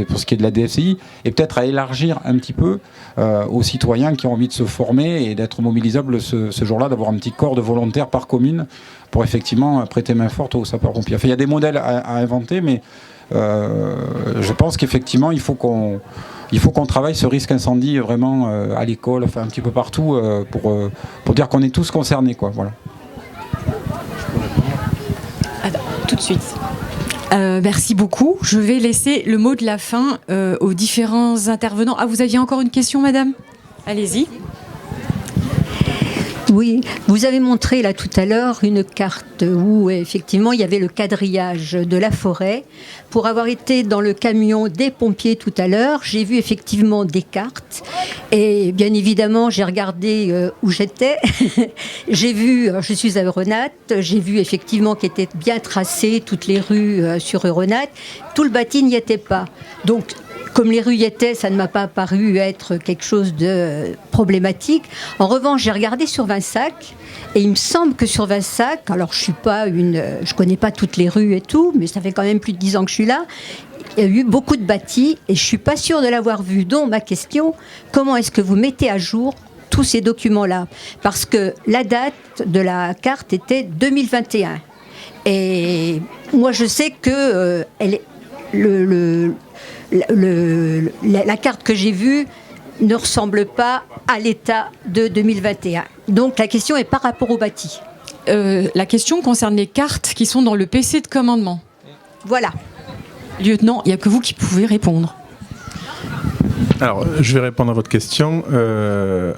pour ce qui est de la DFCI, et peut-être à élargir un petit peu aux citoyens qui ont envie de se former et d'être mobilisables ce jour-là, d'avoir un petit corps de volontaires par commune pour effectivement prêter main forte aux sapeurs-pompiers. Enfin, il y a des modèles à inventer, mais je pense qu'effectivement il faut qu'on travaille ce risque incendie vraiment à l'école, enfin un petit peu partout, pour dire qu'on est tous concernés, quoi. Voilà. Tout de suite. Merci beaucoup. Je vais laisser le mot de la fin aux différents intervenants. Ah, vous aviez encore une question, madame ? Allez-y. Oui, vous avez montré là tout à l'heure une carte où effectivement il y avait le quadrillage de la forêt. Pour avoir été dans le camion des pompiers tout à l'heure, j'ai vu effectivement des cartes et bien évidemment j'ai regardé où j'étais. J'ai vu, je suis à Euronat, j'ai vu effectivement qu'il était bien tracé toutes les rues sur Euronat. Tout le bâti n'y était pas. Donc comme les rues y étaient, ça ne m'a pas paru être quelque chose de problématique. En revanche, j'ai regardé sur Vinsac, et il me semble que sur Vinsac, alors je connais pas toutes les rues et tout, mais ça fait quand même plus de 10 ans que je suis là, il y a eu beaucoup de bâtis, et je suis pas sûre de l'avoir vu. Donc ma question, comment est-ce que vous mettez à jour tous ces documents-là ? Parce que la date de la carte était 2021. Et moi, je sais que la carte que j'ai vue ne ressemble pas à l'état de 2021. Donc la question est par rapport au bâti. La question concerne les cartes qui sont dans le PC de commandement. Voilà. Lieutenant, il n'y a que vous qui pouvez répondre. Alors, je vais répondre à votre question.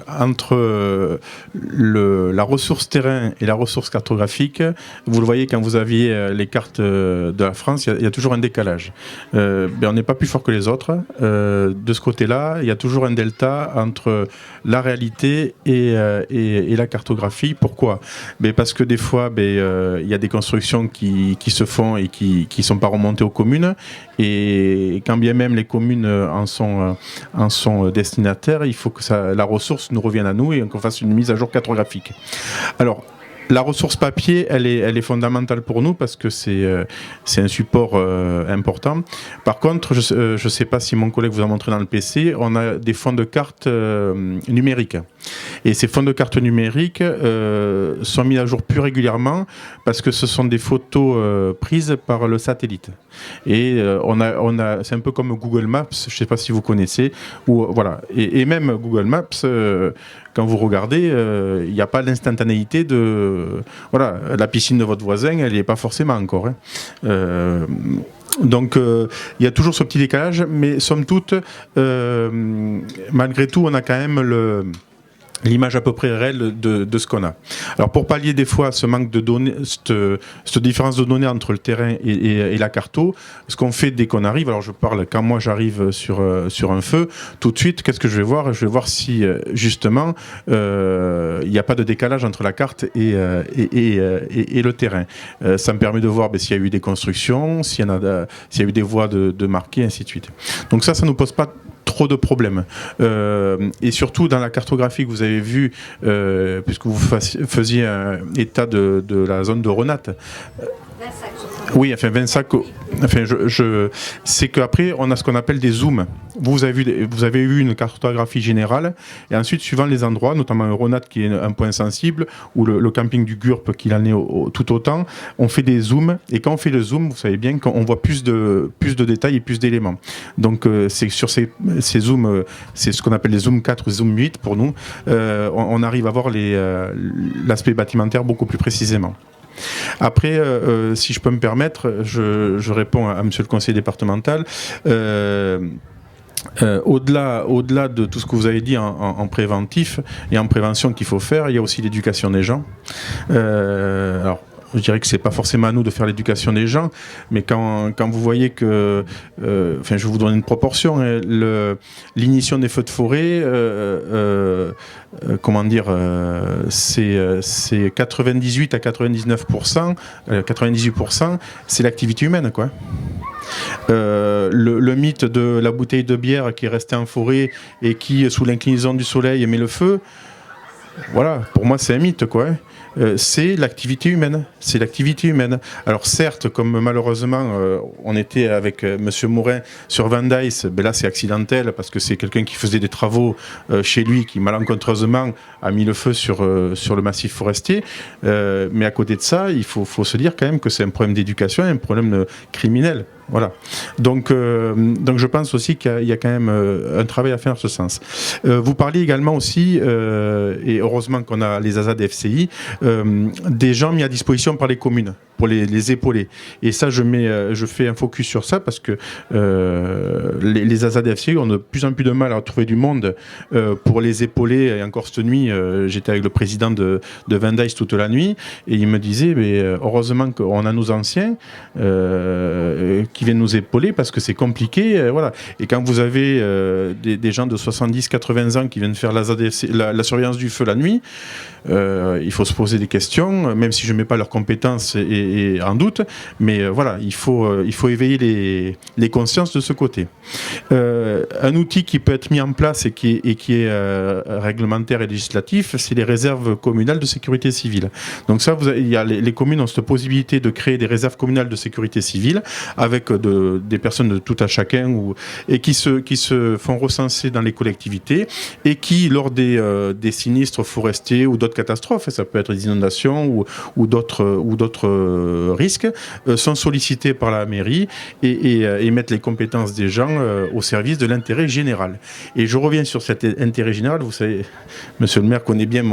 Entre la ressource terrain et la ressource cartographique, vous le voyez quand vous aviez les cartes de la France, il y a toujours un décalage. On n'est pas plus fort que les autres. De ce côté-là, il y a toujours un delta entre la réalité et la cartographie. Pourquoi ? Parce que des fois, il y a des constructions qui se font et qui ne sont pas remontées aux communes. Et quand bien même les communes en sont destinataires, il faut que la ressource nous revienne à nous et qu'on fasse une mise à jour cartographique. Alors, la ressource papier, elle est fondamentale pour nous parce que c'est un support important. Par contre, je ne sais pas si mon collègue vous a montré dans le PC, on a des fonds de cartes numériques. Et ces fonds de cartes numériques sont mis à jour plus régulièrement parce que ce sont des photos prises par le satellite. Et c'est un peu comme Google Maps, je ne sais pas si vous connaissez. Voilà. Et même Google Maps, quand vous regardez, il n'y a pas l'instantanéité de... Voilà, la piscine de votre voisin, elle n'y est pas forcément encore. Donc il y a toujours ce petit décalage, mais somme toute, malgré tout, on a quand même l'image à peu près réelle de ce qu'on a. Alors pour pallier des fois ce manque de données, cette différence de données entre le terrain et la carto, ce qu'on fait dès qu'on arrive, alors je parle quand moi j'arrive sur un feu, tout de suite, qu'est-ce que je vais voir ? Je vais voir si justement il n'y a pas de décalage entre la carte et le terrain. Ça me permet de voir s'il y a eu des constructions, s'il y a eu des voies de marquées, ainsi de suite. Donc ça nous pose pas trop de problèmes. Et surtout dans la cartographie que vous avez vue, puisque vous faisiez un état de la zone de Ronat. Oui, enfin Vinsac. Enfin, c'est qu'après on a ce qu'on appelle des zooms. Vous avez eu une cartographie générale, et ensuite suivant les endroits, notamment Euronat qui est un point sensible, ou le camping du Gurp qui en est tout autant, on fait des zooms. Et quand on fait le zoom, vous savez bien qu'on voit plus de détails et plus d'éléments. Donc c'est sur ces zooms, c'est ce qu'on appelle les zooms 4 ou zoom 8 pour nous. On arrive à voir l'aspect bâtimentaire beaucoup plus précisément. Après, si je peux me permettre, je réponds à monsieur le conseiller départemental. Au-delà de tout ce que vous avez dit en préventif et en prévention qu'il faut faire, il y a aussi l'éducation des gens. Alors, je dirais que c'est pas forcément à nous de faire l'éducation des gens, mais quand vous voyez que, je vais vous donner une proportion, l'initiation des feux de forêt, c'est 98 à 99%, 98%, c'est l'activité humaine, quoi. Le mythe de la bouteille de bière qui est restée en forêt et qui, sous l'inclinaison du soleil, met le feu, voilà, pour moi c'est un mythe, quoi. C'est l'activité humaine. C'est l'activité humaine. Alors certes, comme malheureusement on était avec monsieur Mourin sur Van Dijs, là c'est accidentel parce que c'est quelqu'un qui faisait des travaux chez lui qui malencontreusement a mis le feu sur le massif forestier. Mais à côté de ça, il faut se dire quand même que c'est un problème d'éducation et un problème criminel. Voilà. Donc je pense aussi qu'il y a quand même un travail à faire en ce sens. Vous parliez également aussi, et heureusement qu'on a les ASAD et FCI, des gens mis à disposition par les communes pour les épauler. Et ça, je fais un focus sur ça parce que les ASADFC ont de plus en plus de mal à trouver du monde pour les épauler. Et encore cette nuit, j'étais avec le président de Vendice toute la nuit et il me disait heureusement qu'on a nos anciens qui viennent nous épauler parce que c'est compliqué. Voilà. Et quand vous avez des gens de 70-80 ans qui viennent faire la surveillance du feu la nuit, il faut se poser des questions, même si je ne mets pas leurs compétences et en doute, mais voilà, il faut éveiller les consciences de ce côté. Un outil qui peut être mis en place et qui est réglementaire et législatif, c'est les réserves communales de sécurité civile. Donc ça, les communes ont cette possibilité de créer des réserves communales de sécurité civile avec des personnes de tout à chacun et qui se font recenser dans les collectivités et qui, lors des sinistres forestiers ou d'autres catastrophes, ça peut être des inondations ou d'autres risques, sont sollicités par la mairie et mettent les compétences des gens au service de l'intérêt général. Et je reviens sur cet intérêt général. Vous savez, monsieur le maire connaît bien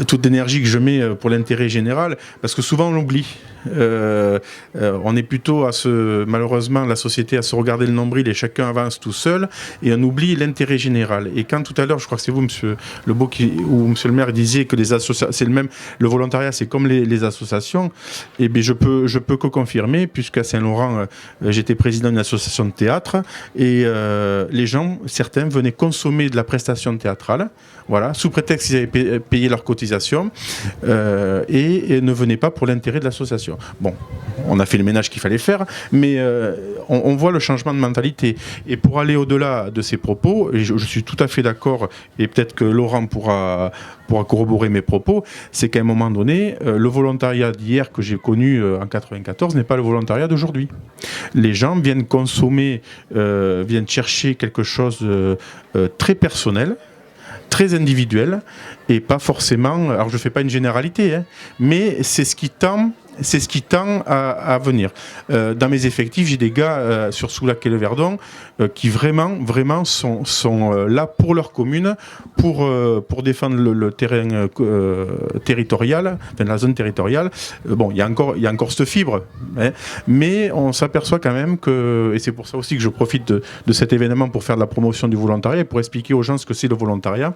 toute l'énergie que je mets pour l'intérêt général, parce que souvent on l'oublie. On est plutôt malheureusement, la société à se regarder le nombril et chacun avance tout seul et on oublie l'intérêt général. Et quand tout à l'heure, je crois que c'est vous, monsieur Lebeau, ou monsieur le maire, disiez que les associations, c'est le volontariat, c'est comme les associations, et bien je peux que confirmer, puisqu'à Saint-Laurent, j'étais président d'une association de théâtre et les gens, certains, venaient consommer de la prestation théâtrale, voilà, sous prétexte qu'ils avaient payé leur cotisation et ne venaient pas pour l'intérêt de l'association. Bon, on a fait le ménage qu'il fallait faire, mais on voit le changement de mentalité. Et pour aller au-delà de ces propos, et je suis tout à fait d'accord, et peut-être que Laurent pourra corroborer mes propos, c'est qu'à un moment donné, le volontariat d'hier que j'ai connu en 94 n'est pas le volontariat d'aujourd'hui. Les gens viennent consommer, viennent chercher quelque chose de très personnel, très individuel, et pas forcément, alors je ne fais pas une généralité, mais c'est ce qui tend à venir. Dans mes effectifs, j'ai des gars sur Soulac et le Verdon qui vraiment sont là pour leur commune, pour défendre le terrain territorial, enfin la zone territoriale. Bon, il y a encore cette fibre, mais on s'aperçoit quand même que, et c'est pour ça aussi que je profite de cet événement pour faire de la promotion du volontariat et pour expliquer aux gens ce que c'est le volontariat,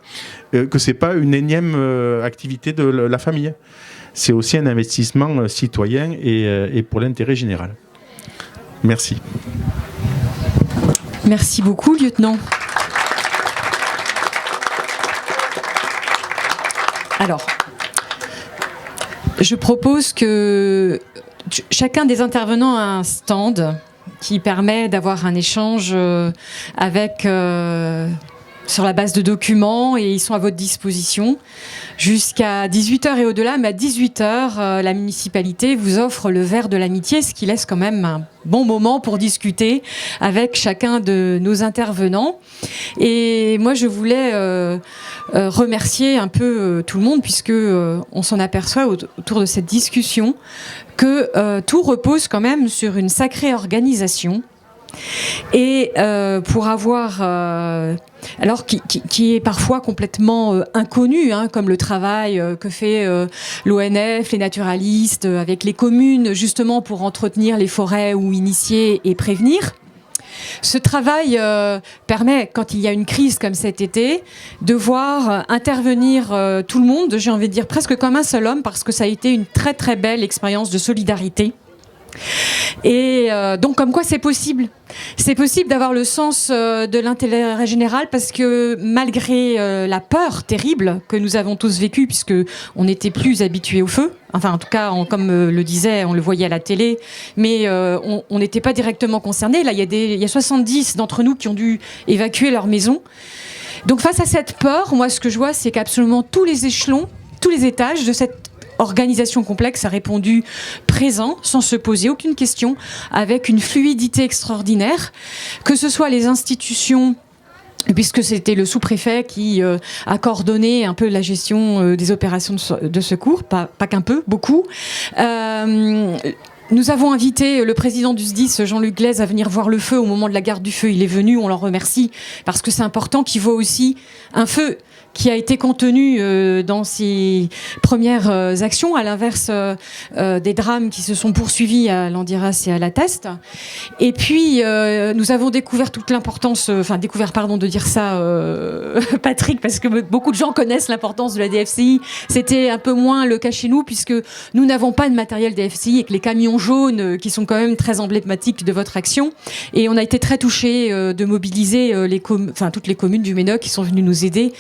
que c'est pas une énième activité de la famille. C'est aussi un investissement citoyen et pour l'intérêt général. Merci. Merci beaucoup, lieutenant. Alors, je propose que chacun des intervenants a un stand qui permet d'avoir un échange sur la base de documents, et ils sont à votre disposition jusqu'à 18h et au-delà. Mais à 18h, la municipalité vous offre le verre de l'amitié, ce qui laisse quand même un bon moment pour discuter avec chacun de nos intervenants. Et moi, je voulais remercier un peu tout le monde, puisque on s'en aperçoit autour de cette discussion que tout repose quand même sur une sacrée organisation. Et pour avoir, alors qui est parfois complètement inconnu, comme le travail que fait l'ONF, les naturalistes, avec les communes, justement pour entretenir les forêts ou initier et prévenir. Ce travail permet, quand il y a une crise comme cet été, de voir intervenir tout le monde, j'ai envie de dire presque comme un seul homme, parce que ça a été une très très belle expérience de solidarité. Et donc comme quoi c'est possible. C'est possible d'avoir le sens de l'intérêt général, parce que malgré la peur terrible que nous avons tous vécue, puisque on n'était plus habitués au feu, enfin en tout cas comme le disait, on le voyait à la télé, mais on n'était pas directement concernés. Là il y a 70 d'entre nous qui ont dû évacuer leur maison. Donc face à cette peur, moi ce que je vois, c'est qu'absolument tous les échelons, tous les étages de cette organisation complexe a répondu présent, sans se poser aucune question, avec une fluidité extraordinaire, que ce soit les institutions, puisque c'était le sous-préfet qui a coordonné un peu la gestion des opérations de secours, pas qu'un peu, beaucoup. Nous avons invité le président du SDIS, Jean-Luc Glaise, à venir voir le feu au moment de la garde du feu. Il est venu, on l'en remercie, parce que c'est important qu'il voit aussi un feu qui a été contenu dans ces premières actions, à l'inverse des drames qui se sont poursuivis à Landiras et à La Teste. Et puis, nous avons découvert toute l'importance, de dire ça, Patrick, parce que beaucoup de gens connaissent l'importance de la DFCI. C'était un peu moins le cas chez nous, puisque nous n'avons pas de matériel DFCI, et que les camions jaunes, qui sont quand même très emblématiques de votre action, et on a été très touchés de mobiliser toutes les communes du Ménoc qui sont venues nous aider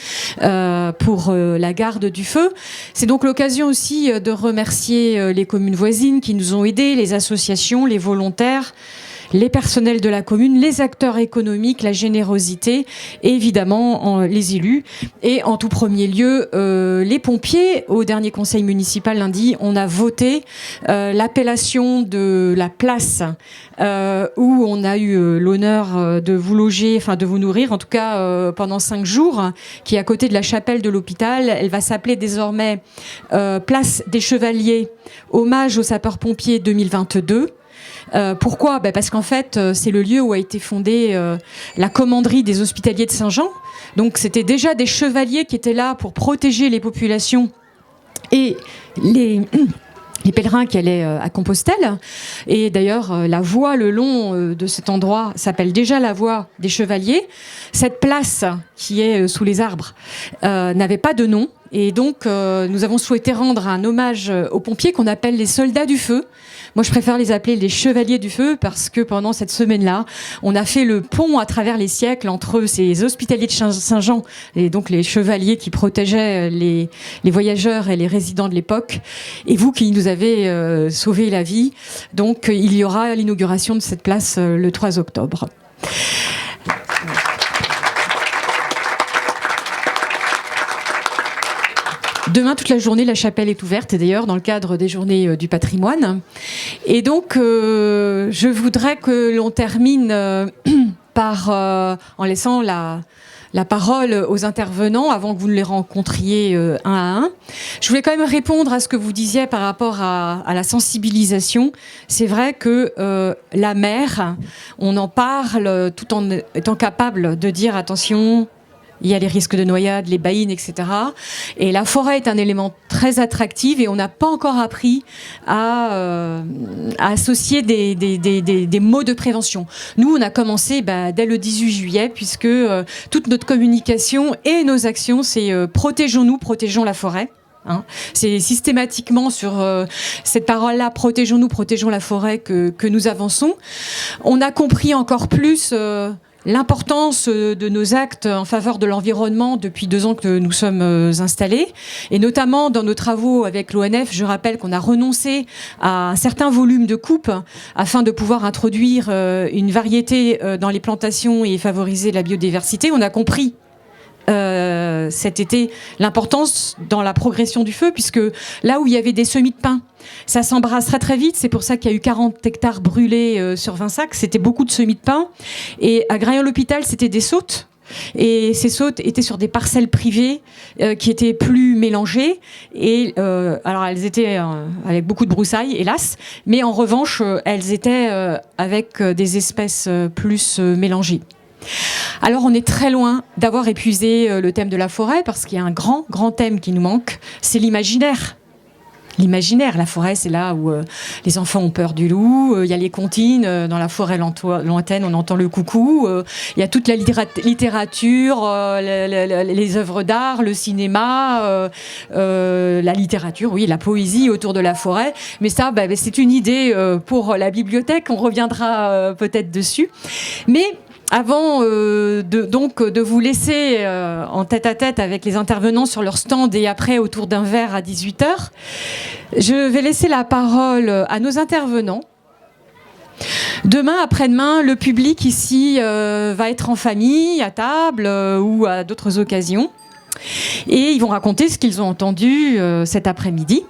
pour la garde du feu. C'est donc l'occasion aussi de remercier les communes voisines qui nous ont aidés, les associations, les volontaires, les personnels de la commune, les acteurs économiques, la générosité et évidemment les élus. Et en tout premier lieu, les pompiers. Au dernier conseil municipal lundi, on a voté l'appellation de la place où on a eu l'honneur de vous loger, enfin de vous nourrir, en tout cas pendant 5 jours, qui est à côté de la chapelle de l'hôpital. Elle va s'appeler désormais Place des Chevaliers, hommage aux sapeurs-pompiers 2022. Pourquoi ? Parce qu'en fait, c'est le lieu où a été fondée la commanderie des Hospitaliers de Saint-Jean. Donc c'était déjà des chevaliers qui étaient là pour protéger les populations et les pèlerins qui allaient à Compostelle. Et d'ailleurs, la voie le long de cet endroit s'appelle déjà la voie des Chevaliers. Cette place qui est sous les arbres n'avait pas de nom. Et donc, nous avons souhaité rendre un hommage aux pompiers qu'on appelle les soldats du feu. Moi, je préfère les appeler les chevaliers du feu parce que pendant cette semaine-là, on a fait le pont à travers les siècles entre ces hospitaliers de Saint-Jean et donc les chevaliers qui protégeaient les voyageurs et les résidents de l'époque, et vous qui nous avez sauvé la vie. Donc, il y aura l'inauguration de cette place le 3 octobre. Demain, toute la journée, la chapelle est ouverte, et d'ailleurs dans le cadre des journées du patrimoine. Et donc, je voudrais que l'on termine en laissant la parole aux intervenants avant que vous ne les rencontriez un à un. Je voulais quand même répondre à ce que vous disiez par rapport à la sensibilisation. C'est vrai que la mer, on en parle tout en étant capable de dire attention, il y a les risques de noyade, les baïnes, etc. Et la forêt est un élément très attractif et on n'a pas encore appris à associer des mots de prévention. Nous, on a commencé dès le 18 juillet puisque toute notre communication et nos actions, c'est protégeons-nous, protégeons la forêt. C'est systématiquement sur cette parole-là, protégeons-nous, protégeons la forêt, que nous avançons. On a compris encore plus l'importance de nos actes en faveur de l'environnement depuis 2 ans que nous sommes installés, et notamment dans nos travaux avec l'ONF. Je rappelle qu'on a renoncé à un certain volume de coupes afin de pouvoir introduire une variété dans les plantations et favoriser la biodiversité. On a compris cet été l'importance dans la progression du feu, puisque là où il y avait des semis de pin, ça s'embrasserait très vite. C'est pour ça qu'il y a eu 40 hectares brûlés sur Vinsac. C'était beaucoup de semis de pin. Et à Graillon-l'Hôpital, c'était des sautes. Et ces sautes étaient sur des parcelles privées qui étaient plus mélangées. Et alors elles étaient avec beaucoup de broussailles, hélas. Mais en revanche, elles étaient avec des espèces plus mélangées. Alors on est très loin d'avoir épuisé le thème de la forêt, parce qu'il y a un grand thème qui nous manque, c'est l'imaginaire. L'imaginaire, la forêt, c'est là où les enfants ont peur du loup, il y a les comptines, dans la forêt lointaine, on entend le coucou, il y a toute la littérature, les œuvres d'art, le cinéma, la littérature, oui, la poésie autour de la forêt. Mais ça, c'est une idée pour la bibliothèque, on reviendra peut-être dessus. Mais avant de vous laisser en tête-à-tête avec les intervenants sur leur stand et après autour d'un verre à 18h, je vais laisser la parole à nos intervenants. Demain, après-demain, le public ici va être en famille, à table ou à d'autres occasions. Et ils vont raconter ce qu'ils ont entendu cet après-midi.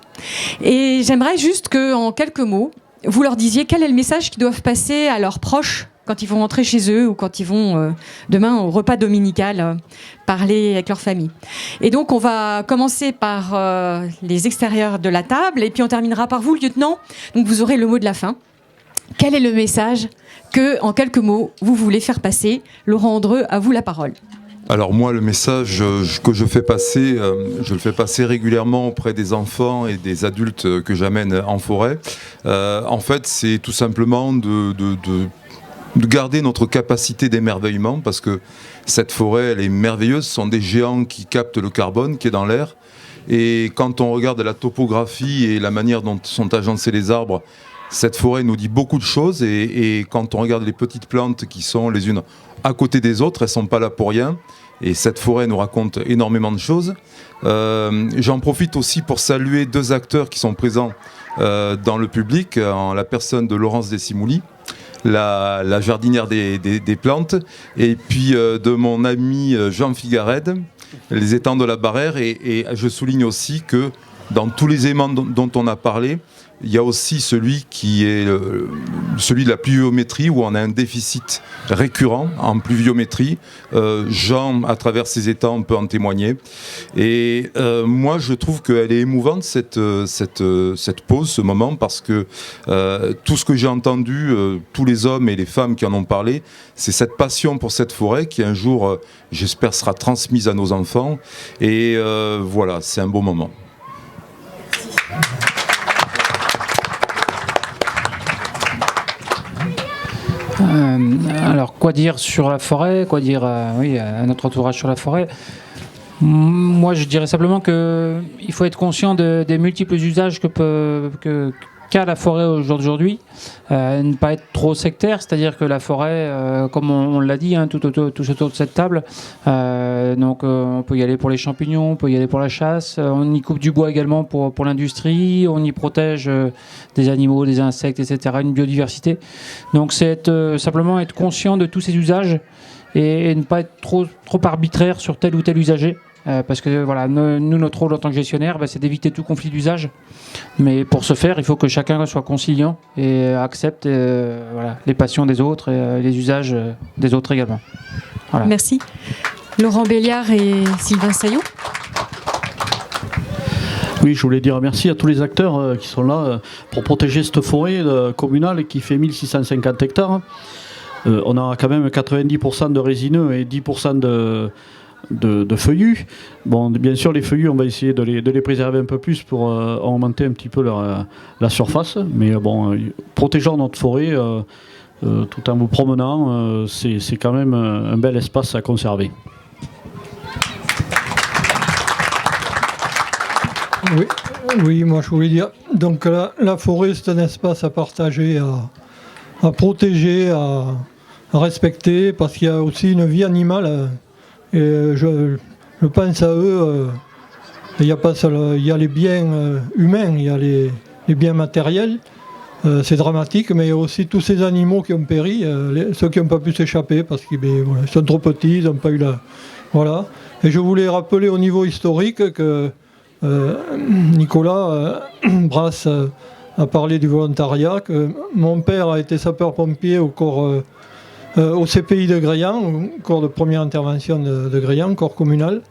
Et j'aimerais juste qu'en quelques mots, vous leur disiez quel est le message qu'ils doivent passer à leurs proches quand ils vont rentrer chez eux ou quand ils vont demain au repas dominical parler avec leur famille. Et donc on va commencer par les extérieurs de la table et puis on terminera par vous, lieutenant. Donc vous aurez le mot de la fin. Quel est le message que, en quelques mots, vous voulez faire passer? Laurent Andreu, à vous la parole. Alors moi, le message que je fais passer, je le fais passer régulièrement auprès des enfants et des adultes que j'amène en forêt. En fait, c'est tout simplement de garder notre capacité d'émerveillement, parce que cette forêt, elle est merveilleuse. Ce sont des géants qui captent le carbone qui est dans l'air. Et quand on regarde la topographie et la manière dont sont agencés les arbres, cette forêt nous dit beaucoup de choses. Et quand on regarde les petites plantes qui sont les unes à côté des autres, elles ne sont pas là pour rien. Et cette forêt nous raconte énormément de choses. J'en profite aussi pour saluer 2 acteurs qui sont présents dans le public, en la personne de Laurence Dessimoulis, la jardinière des plantes, et puis de mon ami Jean Figared, les étangs de la Barrère. Et je souligne aussi que dans tous les éléments dont on a parlé, il y a aussi celui qui est celui de la pluviométrie, où on a un déficit récurrent en pluviométrie. Jean, à travers ses étangs, peut en témoigner. Et moi, je trouve qu'elle est émouvante, cette pause, ce moment, parce que tout ce que j'ai entendu, tous les hommes et les femmes qui en ont parlé, c'est cette passion pour cette forêt qui, un jour, j'espère, sera transmise à nos enfants. Et voilà, c'est un beau moment. Alors, quoi dire sur la forêt, quoi dire à notre entourage sur la forêt? Moi, je dirais simplement qu'il faut être conscient des multiples usages qu'a la forêt aujourd'hui, ne pas être trop sectaire, c'est-à-dire que la forêt, comme on l'a dit, tout autour de cette table, on peut y aller pour les champignons, on peut y aller pour la chasse, on y coupe du bois également pour l'industrie, on y protège des animaux, des insectes, etc., une biodiversité. Donc c'est simplement être conscient de tous ces usages et ne pas être trop arbitraire sur tel ou tel usager. Parce que voilà, nous, notre rôle en tant que gestionnaire, c'est d'éviter tout conflit d'usage. Mais pour ce faire, il faut que chacun soit conciliant et accepte les passions des autres et les usages des autres également. Voilà. Merci. Laurent Béliard et Sylvain Saillot. Oui, je voulais dire merci à tous les acteurs qui sont là pour protéger cette forêt communale qui fait 1650 hectares. On a quand même 90% de résineux et 10% de feuillus. Bon, bien sûr, les feuillus, on va essayer de les préserver un peu plus pour augmenter un petit peu la surface. Mais bon, protégeant notre forêt tout en vous promenant, c'est quand même un bel espace à conserver. Oui, moi je voulais dire, donc la forêt, c'est un espace à partager, à protéger, à respecter, parce qu'il y a aussi une vie animale. Et je pense à eux, il y a les biens humains, il y a les biens matériels, c'est dramatique, mais il y a aussi tous ces animaux qui ont péri, ceux qui n'ont pas pu s'échapper parce qu'ils sont trop petits, ils n'ont pas eu la... Voilà. Et je voulais rappeler au niveau historique que Nicolas Brasse a parlé du volontariat, que mon père a été sapeur-pompier au CPI de Graillan, au corps de première intervention de Graillan, corps communal,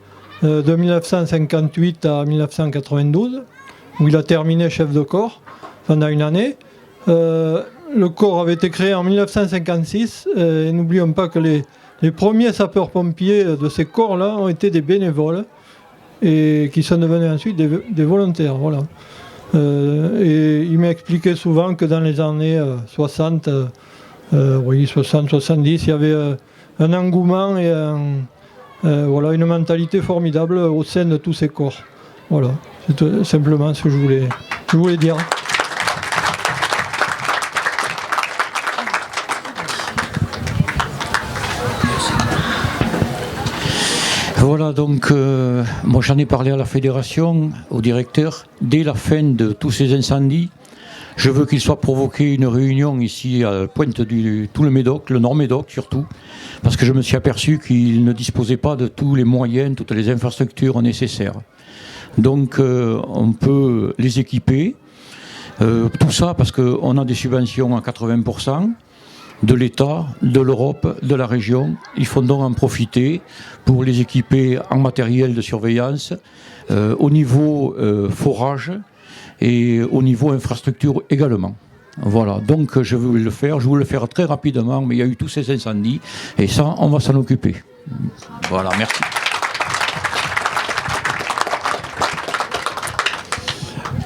de 1958 à 1992, où il a terminé chef de corps pendant une année. Le corps avait été créé en 1956, et n'oublions pas que les premiers sapeurs-pompiers de ces corps-là ont été des bénévoles, et qui sont devenus ensuite des volontaires. Voilà. Et il m'a expliqué souvent que dans les années 60, 60-70, il y avait un engouement et une mentalité formidable au sein de tous ces corps. Voilà, c'est simplement ce que je voulais dire. Voilà, donc moi j'en ai parlé à la fédération, au directeur. Dès la fin de tous ces incendies, je veux qu'il soit provoqué une réunion ici à la pointe du tout le Médoc, le Nord-Médoc surtout, parce que je me suis aperçu qu'il ne disposait pas de tous les moyens, toutes les infrastructures nécessaires. Donc on peut les équiper, tout ça parce qu'on a des subventions à 80%, de l'État, de l'Europe, de la région. Il faut donc en profiter pour les équiper en matériel de surveillance, au niveau forage et au niveau infrastructure également. Voilà, donc je voulais le faire très rapidement, mais il y a eu tous ces incendies, et ça, on va s'en occuper. Voilà, merci.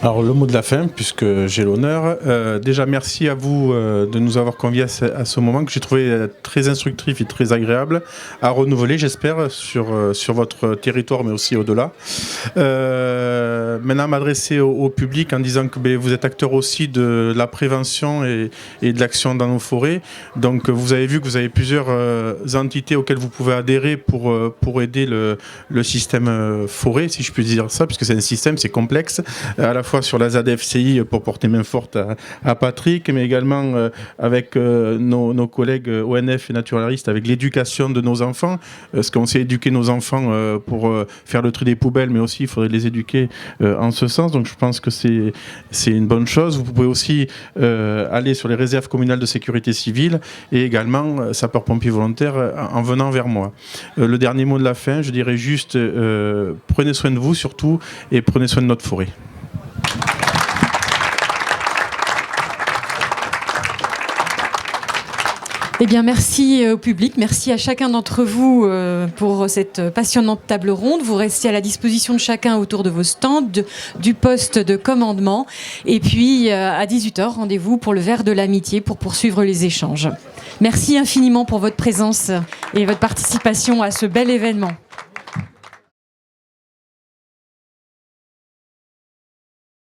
Alors le mot de la fin, puisque j'ai l'honneur. Déjà merci à vous de nous avoir conviés à ce moment que j'ai trouvé très instructif et très agréable à renouveler, j'espère, sur votre territoire, mais aussi au-delà. Maintenant m'adresser au public en disant que vous êtes acteur aussi de la prévention et de l'action dans nos forêts. Donc vous avez vu que vous avez plusieurs entités auxquelles vous pouvez adhérer pour aider le système forêt, si je puis dire ça, puisque c'est un système, c'est complexe, à la fois sur la ZFCI pour porter main forte à Patrick, mais également avec nos collègues ONF et naturalistes, avec l'éducation de nos enfants, parce qu'on sait éduquer nos enfants pour faire le tri des poubelles, mais aussi il faudrait les éduquer en ce sens, donc je pense que c'est une bonne chose. Vous pouvez aussi aller sur les réserves communales de sécurité civile et également sapeurs-pompiers volontaires en venant vers moi. Le dernier mot de la fin, je dirais juste prenez soin de vous surtout et prenez soin de notre forêt. Eh bien, merci au public, merci à chacun d'entre vous pour cette passionnante table ronde. Vous restez à la disposition de chacun autour de vos stands, du poste de commandement. Et puis, à 18h, rendez-vous pour le verre de l'amitié pour poursuivre les échanges. Merci infiniment pour votre présence et votre participation à ce bel événement.